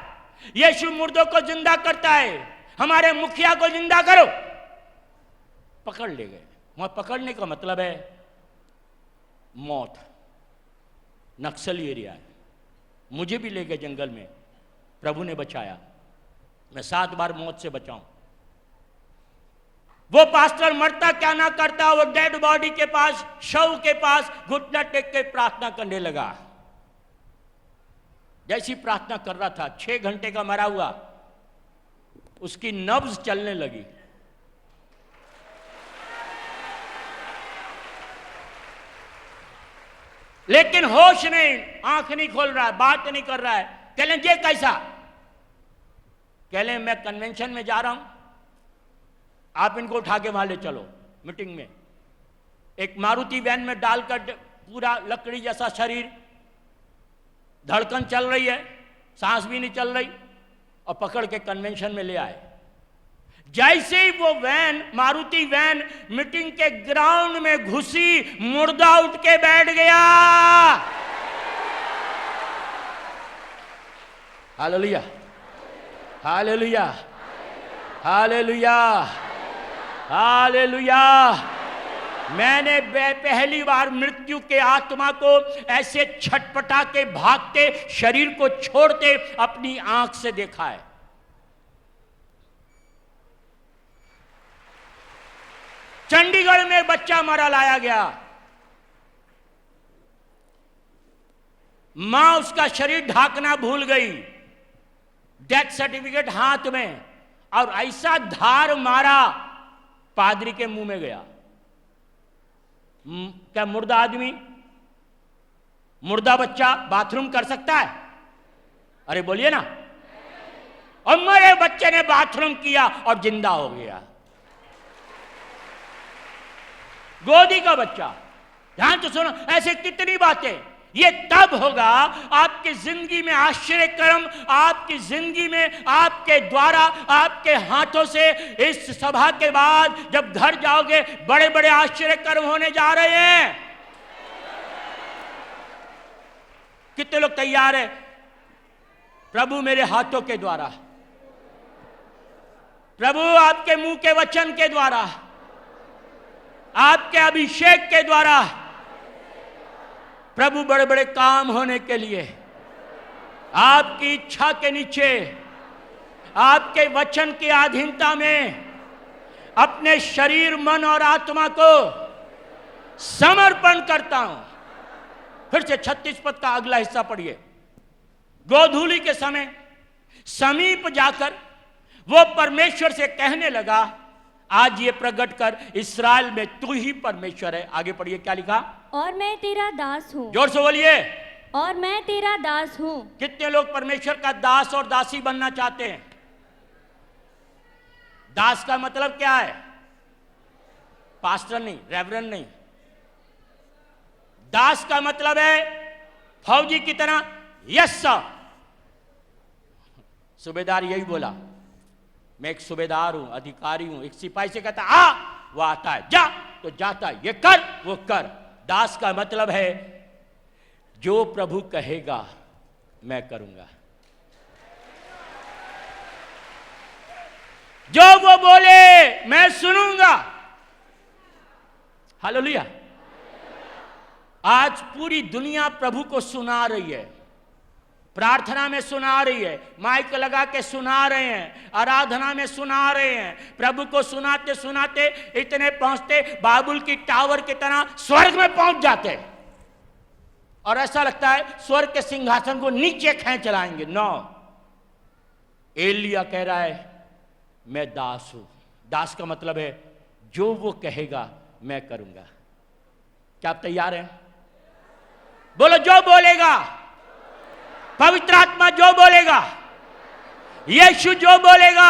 यीशु मुर्दों को जिंदा करता है, हमारे मुखिया को जिंदा करो। पकड़ ले गए। वहां पकड़ने का मतलब है मौत। नक्सली एरिया है। मुझे भी ले गए जंगल में, प्रभु ने बचाया। मैं 7 बार मौत से बचाऊं। वो पास्टर मरता क्या ना करता, वो डेड बॉडी के पास, शव के पास घुटना टेक के प्रार्थना करने लगा। जैसी प्रार्थना कर रहा था, 6 घंटे का मरा हुआ, उसकी नब्ज चलने लगी। लेकिन होश नहीं, आंख नहीं खोल रहा है, बात नहीं कर रहा है। कह लें ये कैसा? कह लें मैं कन्वेंशन में जा रहा हूं, आप इनको उठा के वहां ले चलो मीटिंग में। एक मारुति वैन में डालकर, पूरा लकड़ी जैसा शरीर, धड़कन चल रही है, सांस भी नहीं चल रही, और पकड़ के कन्वेंशन में ले आए। जैसे ही वो वैन, मारुति वैन मीटिंग के ग्राउंड में घुसी, मुर्दा उठ के बैठ गया। Hallelujah, hallelujah, hallelujah, hallelujah. मैंने पहली बार मृत्यु के आत्मा को ऐसे छटपटा के भागते, शरीर को छोड़ते अपनी आंख से देखा है। चंडीगढ़ में बच्चा मरा लाया गया, मां उसका शरीर ढांकना भूल गई, डेथ सर्टिफिकेट हाथ में, और ऐसा धार मारा पादरी के मुंह में गया। क्या मुर्दा आदमी, मुर्दा बच्चा बाथरूम कर सकता है? अरे बोलिए ना। और मरे बच्चे ने बाथरूम किया और जिंदा हो गया। गोदी का बच्चा। ध्यान तो सुनो, ऐसे कितनी बातें। ये तब होगा आपकी जिंदगी में आश्चर्य कर्म, आपकी जिंदगी में आपके द्वारा, आपके हाथों से, इस सभा के बाद जब घर जाओगे, बड़े बड़े आश्चर्य कर्म होने जा रहे हैं। कितने लोग तैयार हैं? प्रभु मेरे हाथों के द्वारा, प्रभु आपके मुंह के वचन के द्वारा, आपके अभिषेक के द्वारा, प्रभु बड़े बड़े काम होने के लिए, आपकी इच्छा के नीचे, आपके वचन की अधीनता में अपने शरीर, मन और आत्मा को समर्पण करता हूं। फिर से 36 पद का अगला हिस्सा पढ़िए। गोधूली के समय समीप जाकर वो परमेश्वर से कहने लगा, आज ये प्रकट कर, इस्राएल में तू ही परमेश्वर है। आगे पढ़िए, क्या लिखा? और मैं तेरा दास हूं। जोर से बोलिए। और मैं तेरा दास हूं। कितने लोग परमेश्वर का दास और दासी बनना चाहते हैं? दास का मतलब क्या है? पास्टर नहीं, रेवरेंड नहीं। दास का मतलब है फौजी की तरह, यस सर। सूबेदार यही बोला, मैं एक सूबेदार हूं, अधिकारी हूं। एक सिपाही से कहता आ, वो आता है, जा तो जाता है, ये कर वो कर। दास का मतलब है जो प्रभु कहेगा मैं करूंगा, जो वो बोले मैं सुनूंगा। हालेलुया। आज पूरी दुनिया प्रभु को सुना रही है, प्रार्थना में सुना रही है, माइक लगा के सुना रहे हैं, आराधना में सुना रहे हैं। प्रभु को सुनाते सुनाते इतने पहुंचते, बाबुल की टावर की तरह स्वर्ग में पहुंच जाते, और ऐसा लगता है स्वर्ग के सिंहासन को नीचे खींच लाएंगे। नो, एलिया कह रहा है मैं दास हूं। दास का मतलब है जो वो कहेगा मैं करूंगा। क्या आप तैयार हैं? बोलो, जो बोलेगा, पवित्र आत्मा जो बोलेगा, यीशु जो बोलेगा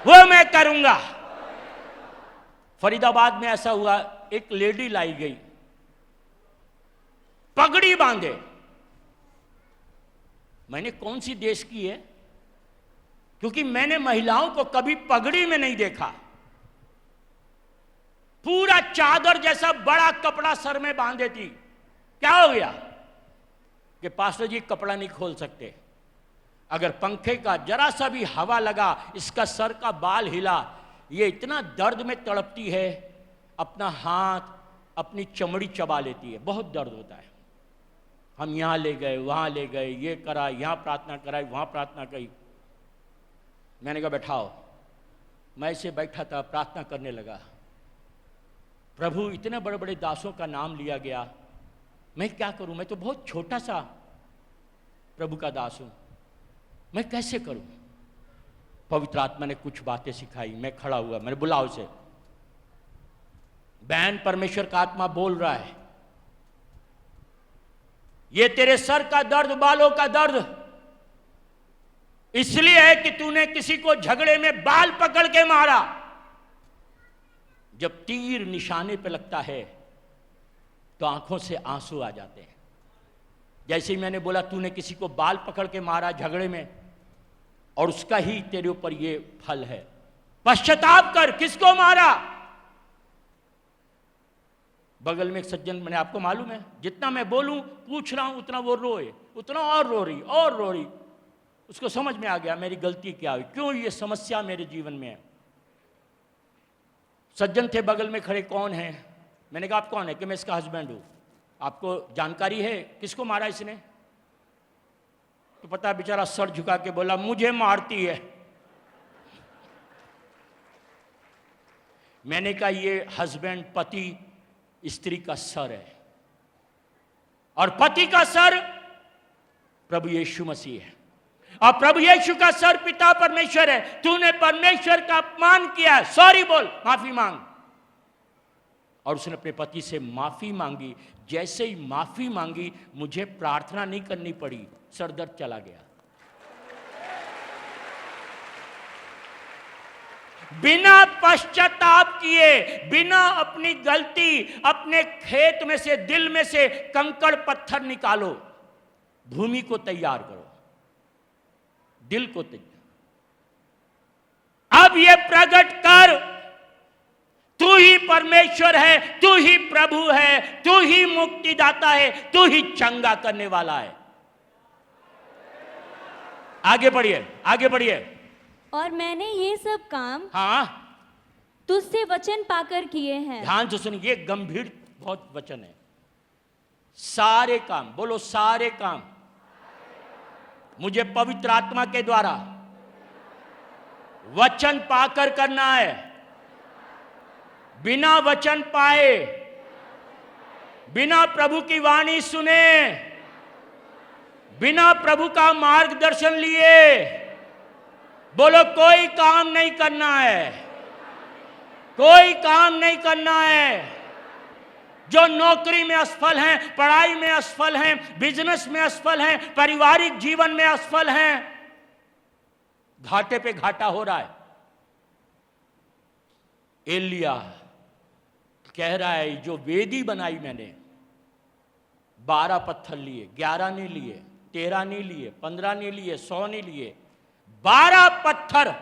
वो मैं करूंगा। फरीदाबाद में ऐसा हुआ, एक लेडी लाई गई, पगड़ी बांधे। मैंने कौन सी देश की है, क्योंकि मैंने महिलाओं को कभी पगड़ी में नहीं देखा। पूरा चादर जैसा बड़ा कपड़ा सर में बांधे थी। क्या हो गया कि पास्टर जी कपड़ा नहीं खोल सकते, अगर पंखे का जरा सा भी हवा लगा, इसका सर का बाल हिला, ये इतना दर्द में तड़पती है, अपना हाथ अपनी चमड़ी चबा लेती है, बहुत दर्द होता है। हम यहाँ ले गए, वहाँ ले गए, ये करा, यहाँ प्रार्थना कराई, वहाँ प्रार्थना की। मैंने कहा बैठाओ। मैं ऐसे बैठा था, प्रार्थना करने लगा। प्रभु, इतने बड़े बड़े दासों का नाम लिया गया, मैं क्या करूं? मैं तो बहुत छोटा सा प्रभु का दास हूं, मैं कैसे करूं? पवित्र आत्मा ने कुछ बातें सिखाई। मैं खड़ा हुआ, मैंने बुलाओ उसे। बहन, परमेश्वर का आत्मा बोल रहा है, ये तेरे सर का दर्द, बालों का दर्द इसलिए है कि तूने किसी को झगड़े में बाल पकड़ के मारा। जब तीर निशाने पे लगता है तो आंखों से आंसू आ जाते हैं। जैसे ही मैंने बोला तूने किसी को बाल पकड़ के मारा झगड़े में, और उसका ही तेरे ऊपर ये फल है, पश्चाताप कर। किसको मारा? बगल में एक सज्जन, मैंने आपको मालूम है, जितना मैं बोलूं पूछ रहा हूं उतना वो रोए, उतना और रो रही और रो रही। उसको समझ में आ गया मेरी गलती क्या हुई, क्यों ये समस्या मेरे जीवन में है। सज्जन थे बगल में खड़े, कौन है? मैंने कहा आप कौन है? कि मैं इसका हस्बैंड हूं। आपको जानकारी है किसको मारा इसने? तो पता बेचारा सर झुका के बोला मुझे मारती है। मैंने कहा ये हस्बैंड, पति, स्त्री का सर है, और पति का सर प्रभु यीशु मसीह है, और प्रभु यीशु का सर पिता परमेश्वर है। तूने परमेश्वर का अपमान किया, सॉरी बोल, माफी मांग। और उसने अपने पति से माफी मांगी। जैसे ही माफी मांगी, मुझे प्रार्थना नहीं करनी पड़ी, सर दर्द चला गया। बिना पश्चाताप किए, बिना अपनी गलती, अपने खेत में से, दिल में से कंकड़ पत्थर निकालो, भूमि को तैयार करो, दिल को तैयार। अब ये प्रकट कर, तू ही परमेश्वर है, तू ही प्रभु है, तू ही मुक्तिदाता है, तू ही चंगा करने वाला है। आगे बढ़िए, आगे बढ़िए। और मैंने ये सब काम तुझसे वचन पाकर किए हैं। ध्यान से सुनिए, ये गंभीर बहुत वचन है। सारे काम, बोलो सारे काम, मुझे पवित्र आत्मा के द्वारा वचन पाकर करना है। बिना वचन पाए, बिना प्रभु की वाणी सुने, बिना प्रभु का मार्गदर्शन लिए, बोलो कोई काम नहीं करना है, कोई काम नहीं करना है। जो नौकरी में असफल हैं, पढ़ाई में असफल हैं, बिजनेस में असफल हैं, पारिवारिक जीवन में असफल हैं, घाटे पे घाटा हो रहा है। एलिया कह रहा है जो वेदी बनाई मैंने, 12 पत्थर लिए, 11 नहीं लिए, 13 नहीं लिए, 15 नहीं लिए, 100 नहीं लिए, 12 पत्थर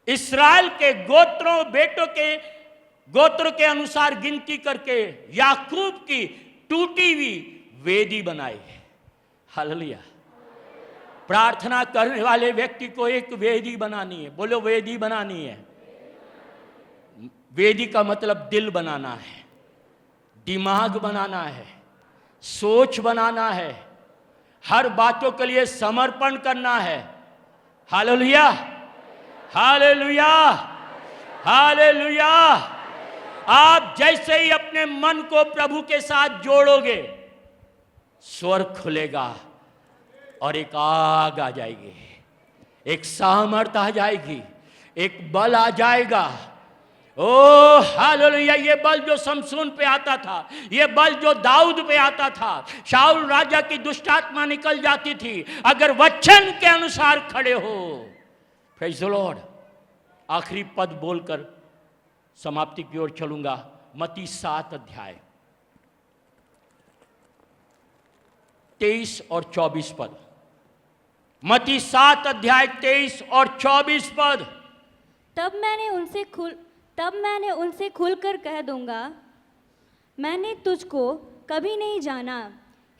इस्राएल के गोत्रों, बेटों के गोत्र के अनुसार गिनती करके याकूब की टूटी हुई वेदी बनाई है। हालेलुया। प्रार्थना करने वाले व्यक्ति को एक वेदी बनानी है, बोलो वेदी बनानी है। वेदी का मतलब दिल बनाना है, दिमाग बनाना है, सोच बनाना है, हर बातों के लिए समर्पण करना है। Hallelujah, hallelujah, hallelujah. आप जैसे ही अपने मन को प्रभु के साथ जोड़ोगे, स्वर्ग खुलेगा और एक आग आ जाएगी, एक सामर्थ आ जाएगी, एक बल आ जाएगा। ओ हालेलुया। ये बल जो शमशून पे आता था, ये बल जो दाऊद पे आता था, शाऊल राजा की दुष्ट आत्मा निकल जाती थी अगर वचन के अनुसार खड़े हो। Praise the Lord. आखिरी पद बोलकर समाप्ति की ओर चलूंगा। मत्ती 7 अध्याय 23 और 24 पद। मत्ती 7 अध्याय 23 और 24 पद। तब मैंने उनसे खुलकर कह दूंगा, मैंने तुझको कभी नहीं जाना।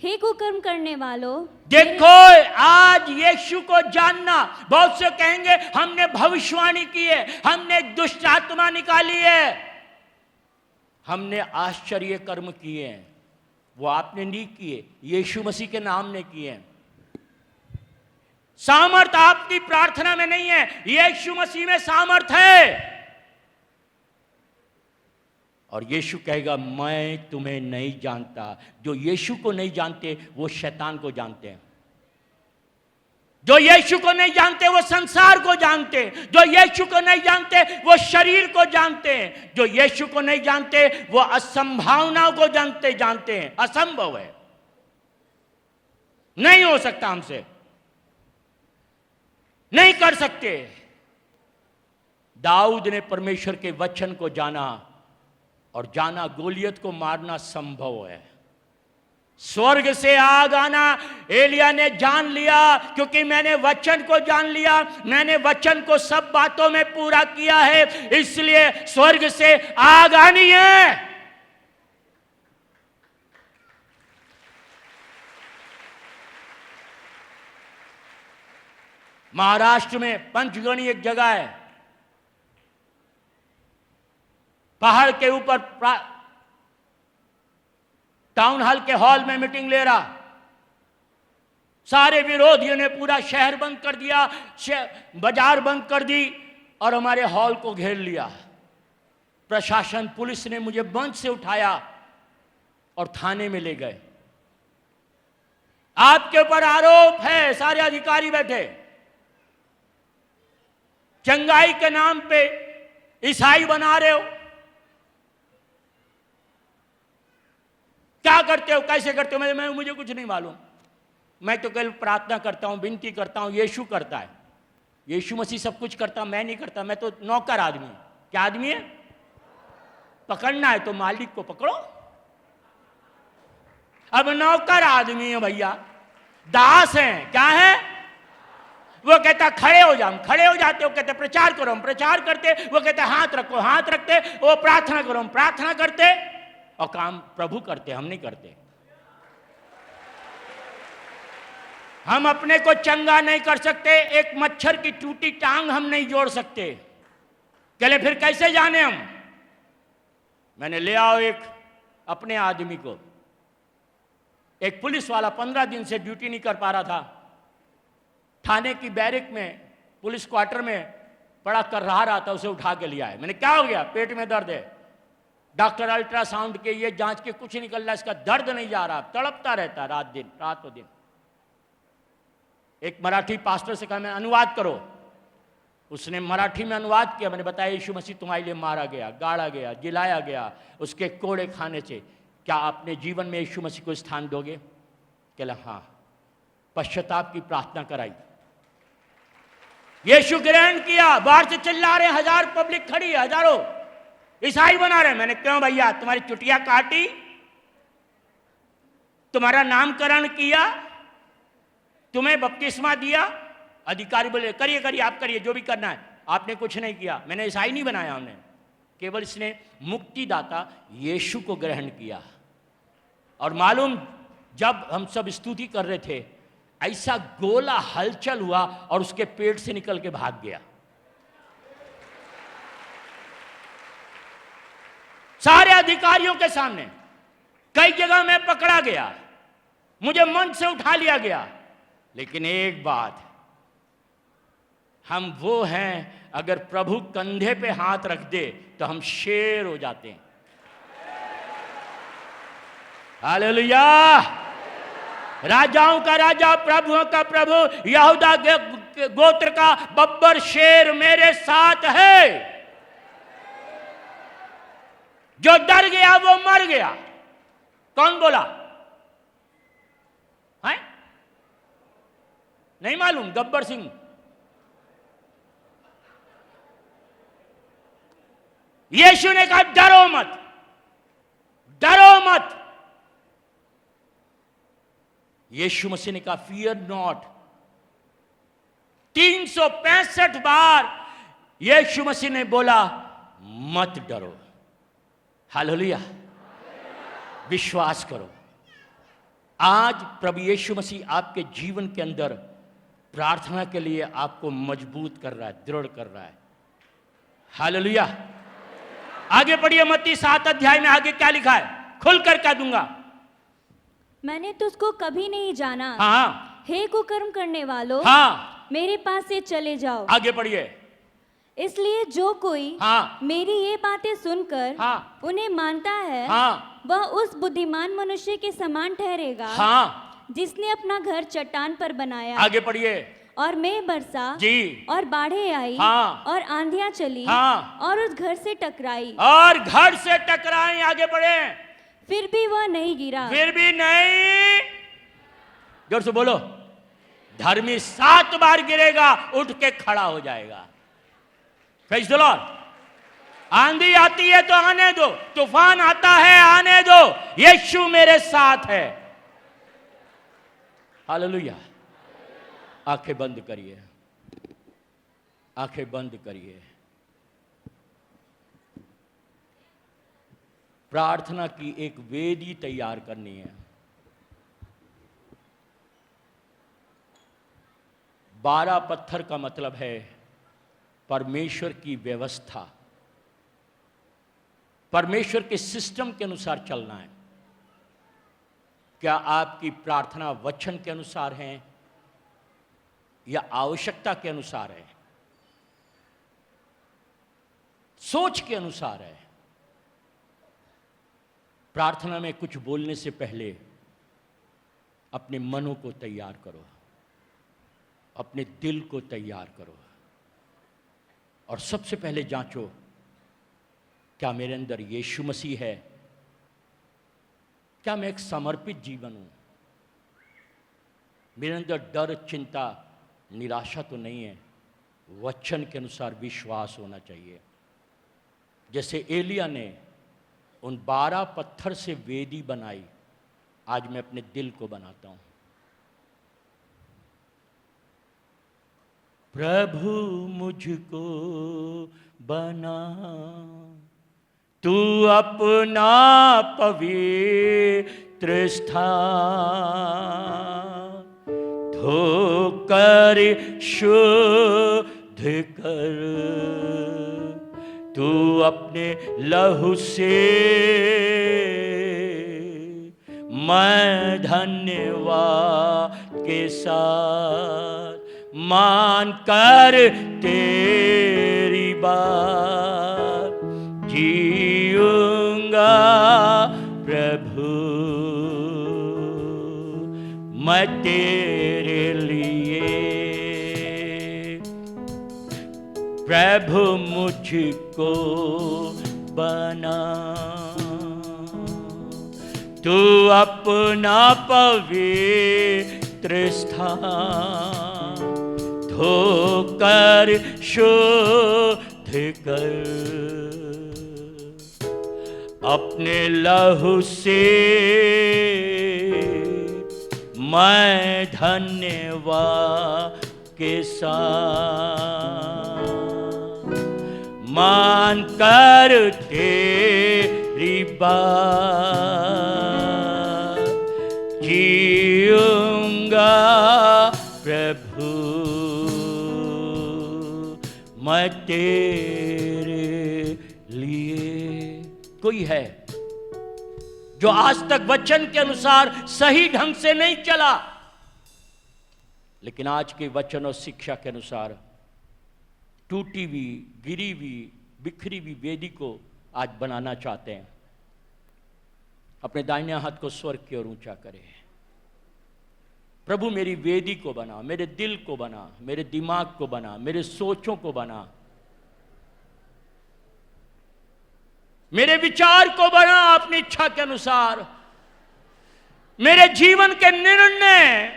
हे कुकर्म करने वालों। देखो आज यीशु को जानना, बहुत से कहेंगे हमने भविष्यवाणी की है, हमने दुष्ट आत्मा निकाली है, हमने आश्चर्य कर्म किए हैं। वो आपने नहीं किए, यीशु मसीह के नाम ने किए हैं। सामर्थ आपकी प्रार्थना में नहीं है, यीशु मसीह में सामर्थ है। और यीशु कहेगा मैं तुम्हें नहीं जानता। जो यीशु को नहीं जानते वो शैतान को जानते हैं। जो यीशु को नहीं जानते वो संसार को जानते हैं। जो यीशु को नहीं जानते वो शरीर को जानते हैं। जो यीशु को नहीं जानते वो असंभावनाओं को जानते हैं। असंभव है, नहीं हो सकता, हमसे नहीं कर सकते। दाऊद ने परमेश्वर के वचन को जाना और जाना गोलियत को मारना संभव है। स्वर्ग से आग आना एलिया ने जान लिया, क्योंकि मैंने वचन को जान लिया, मैंने वचन को सब बातों में पूरा किया है, इसलिए स्वर्ग से आग आनी है। महाराष्ट्र में पंचगणी एक जगह है, पहाड़ के ऊपर टाउन हॉल के हॉल में मीटिंग ले रहा। सारे विरोधियों ने पूरा शहर बंद कर दिया, बाजार बंद कर दी और हमारे हॉल को घेर लिया। प्रशासन, पुलिस ने मुझे मंच से उठाया और थाने में ले गए। आपके ऊपर आरोप है, सारे अधिकारी बैठे, चंगाई के नाम पे ईसाई बना रहे हो। क्या करते हो, कैसे करते हो? मैं मुझे कुछ नहीं मालूम। मैं तो केवल प्रार्थना करता हूं, विनती करता हूं। यीशु करता है, यीशु मसीह सब कुछ करता, मैं नहीं करता। मैं तो नौकर आदमी। क्या आदमी है? पकड़ना है तो मालिक को पकड़ो। अब नौकर आदमी है भैया, दास हैं। क्या है? वो कहता खड़े हो जाओ, खड़े हो जाते। वो कहते प्रचार करो, हम प्रचार करते। वो कहते हाथ रखो, हाथ रखते। वो प्रार्थना करो, हम प्रार्थना करते। और काम प्रभु करते, हम नहीं करते। हम अपने को चंगा नहीं कर सकते। एक मच्छर की टूटी टांग हम नहीं जोड़ सकते। चले फिर कैसे जाने हम? मैंने ले आओ एक अपने आदमी को। एक पुलिस वाला 15 दिन से ड्यूटी नहीं कर पा रहा था। थाने की बैरिक में, पुलिस क्वार्टर में पड़ा कर रहा था। उसे उठा के लिया है। मैंने, क्या हो गया? पेट में दर्द है। डॉक्टर अल्ट्रासाउंड के ये जांच के कुछ निकल रहा, इसका दर्द नहीं जा रहा, तड़पता रहता रात दिन, रातों दिन। एक मराठी पास्टर से कहा मैं अनुवाद करो। उसने मराठी में अनुवाद किया। मैंने बताया यीशु मसीह तुम्हारे लिए मारा गया, गाड़ा गया, जिलाया गया, उसके कोड़े खाने से। क्या अपने जीवन में यीशु मसीह को स्थान दोगे? कहला हाँ। पश्चाताप की प्रार्थना कराई, यीशु ग्रहण किया। बाहर से चिल्ला रहे, 1000 पब्लिक खड़ी है, हजारों ईसाई बना रहे। मैंने, क्यों भैया? तुम्हारी चुटिया काटी, तुम्हारा नामकरण किया, तुम्हें बपतिस्मा दिया। अधिकारी बोले करिए करिए, आप करिए जो भी करना है। आपने कुछ नहीं किया। मैंने ईसाई नहीं बनाया, हमने केवल इसने मुक्तिदाता यीशु को ग्रहण किया। और मालूम, जब हम सब स्तुति कर रहे थे, ऐसा गोला हलचल हुआ और उसके पेट से निकल के भाग गया। सारे अधिकारियों के सामने, कई जगह मैं पकड़ा गया, मुझे मंच से उठा लिया गया। लेकिन एक बात, हम वो हैं, अगर प्रभु कंधे पे हाथ रख दे तो हम शेर हो जाते हैं। हालेलुया। राजाओं का राजा, प्रभुओं का प्रभु, यहूदा गोत्र का बब्बर शेर मेरे साथ है। जो डर गया वो मर गया। कौन बोला है? नहीं मालूम। गब्बर सिंह। यीशु ने कहा डरो मत, डरो मत। यीशु मसीह ने कहा फियर नॉट। 365 बार यीशु मसीह ने बोला मत डरो। हालेलुया। विश्वास करो। आज प्रभु यीशु मसीह आपके जीवन के अंदर प्रार्थना के लिए आपको मजबूत कर रहा है, दृढ़ कर रहा है। हालेलुया। आगे पढ़िए, मत्ती 7 अध्याय में आगे क्या लिखा है, खुलकर कह दूंगा। मैंने तुझको कभी नहीं जाना। हाँ। हे कुकर्म करने वालों, हाँ, मेरे पास से चले जाओ। आगे पढ़िए। इसलिए जो कोई हाँ, मेरी ये बातें सुनकर हाँ, उन्हें मानता है, हाँ, वह उस बुद्धिमान मनुष्य के समान ठहरेगा, हाँ, जिसने अपना घर चट्टान पर बनाया। आगे पढ़िए। और मैं बरसा जी, और बाढ़ें आई, हाँ, और आंधियां चली, हाँ, और उस घर से टकराई, और घर से टकराई। आगे बढ़े। फिर भी वह नहीं गिरा। फिर भी नहीं। जोर से बोलो। धर्मी 7 बार गिरेगा, उठ के खड़ा हो जाएगा। Praise the Lord. आंधी आती है तो आने दो, तूफान आता है आने दो, यीशु मेरे साथ है। हालेलुया। आंखें बंद करिए, आंखें बंद करिए। प्रार्थना की एक वेदी तैयार करनी है। 12 पत्थर का मतलब है परमेश्वर की व्यवस्था, परमेश्वर के सिस्टम के अनुसार चलना है। क्या आपकी प्रार्थना वचन के अनुसार है या आवश्यकता के अनुसार है, सोच के अनुसार है? प्रार्थना में कुछ बोलने से पहले अपने मनों को तैयार करो, अपने दिल को तैयार करो, और सबसे पहले जांचो, क्या मेरे अंदर यीशु मसीह है? क्या मैं एक समर्पित जीवन हूं? मेरे अंदर डर, चिंता, निराशा तो नहीं है? वचन के अनुसार विश्वास होना चाहिए। जैसे एलिया ने उन 12 पत्थर से वेदी बनाई, आज मैं अपने दिल को बनाता हूं। प्रभु मुझको बना तू अपना पवित्र स्थान, धोकर शुद्ध कर तू अपने लहू से, मैं धन्यवाद के साथ मान कर तेरी बात जीऊंगा। प्रभु मैं तेरे लिए, प्रभु मुझको बना तू अपना पवित्र स्थान, धोकर शुद्ध कर अपने लहू से, मैं धन्यवाद के साथ मान कर तेरी बात जीऊंगा। प्रभु मैं तेरे लिए। कोई है जो आज तक वचन के अनुसार सही ढंग से नहीं चला, लेकिन आज के वचन और शिक्षा के अनुसार टूटी हुई, गिरी हुई, बिखरी हुई वेदी को आज बनाना चाहते हैं? अपने दाहिने हाथ को स्वर्ग की ओर ऊंचा करें। प्रभु मेरी वेदी को बना, मेरे दिल को बना, मेरे दिमाग को बना, मेरे सोचों को बना, मेरे विचार को बना अपनी इच्छा के अनुसार। मेरे जीवन के निर्णय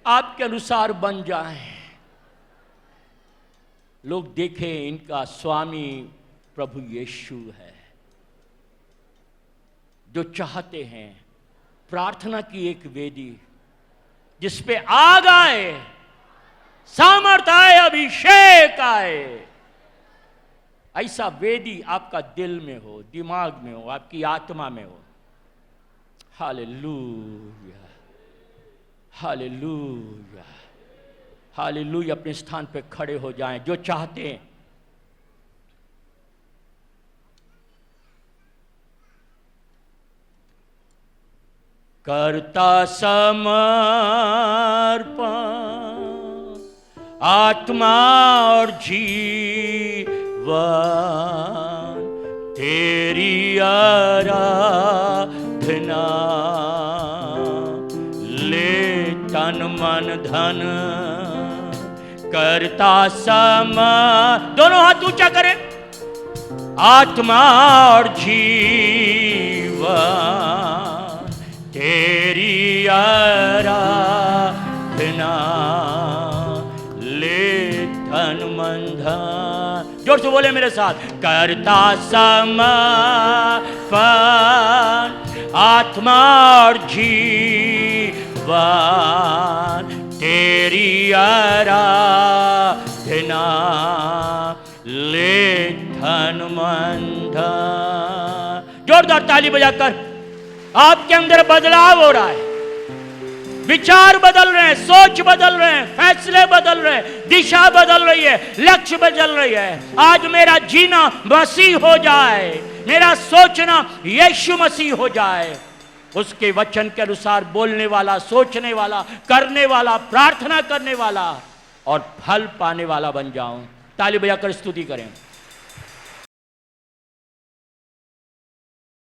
आपके अनुसार बन जाएं। लोग देखें इनका स्वामी प्रभु यीशु है। जो चाहते हैं प्रार्थना की एक वेदी जिस पे आग आए, सामर्थ आए, अभिषेक आए, ऐसा वेदी आपका दिल में हो, दिमाग में हो, आपकी आत्मा में हो। Hallelujah, hallelujah, hallelujah. अपने स्थान पे खड़े हो जाएं जो चाहते हैं। करता समर्पण आत्मा और जीवन तेरी आराधना, ले तन मन धन करता दोनों हाथ ऊंचा करें। आत्मा और जीवन तेरी आराधना, ले तन मन धन। जोर से बोले मेरे साथ। करता समर्पण आत्मा और जीवन तेरी आराधना, ले धन मन धन। जोरदार ताली बजाकर। आपके अंदर बदलाव हो रहा है, विचार बदल रहे हैं, सोच बदल रहे हैं, फैसले बदल रहे हैं, दिशा बदल रही है, लक्ष्य बदल रही है। आज मेरा जीना मसीह हो जाए, मेरा सोचना यीशु मसीह हो जाए। उसके वचन के अनुसार बोलने वाला, सोचने वाला, करने वाला, प्रार्थना करने वाला और फल पाने वाला बन जाऊं। ताली बजाकर स्तुति करें।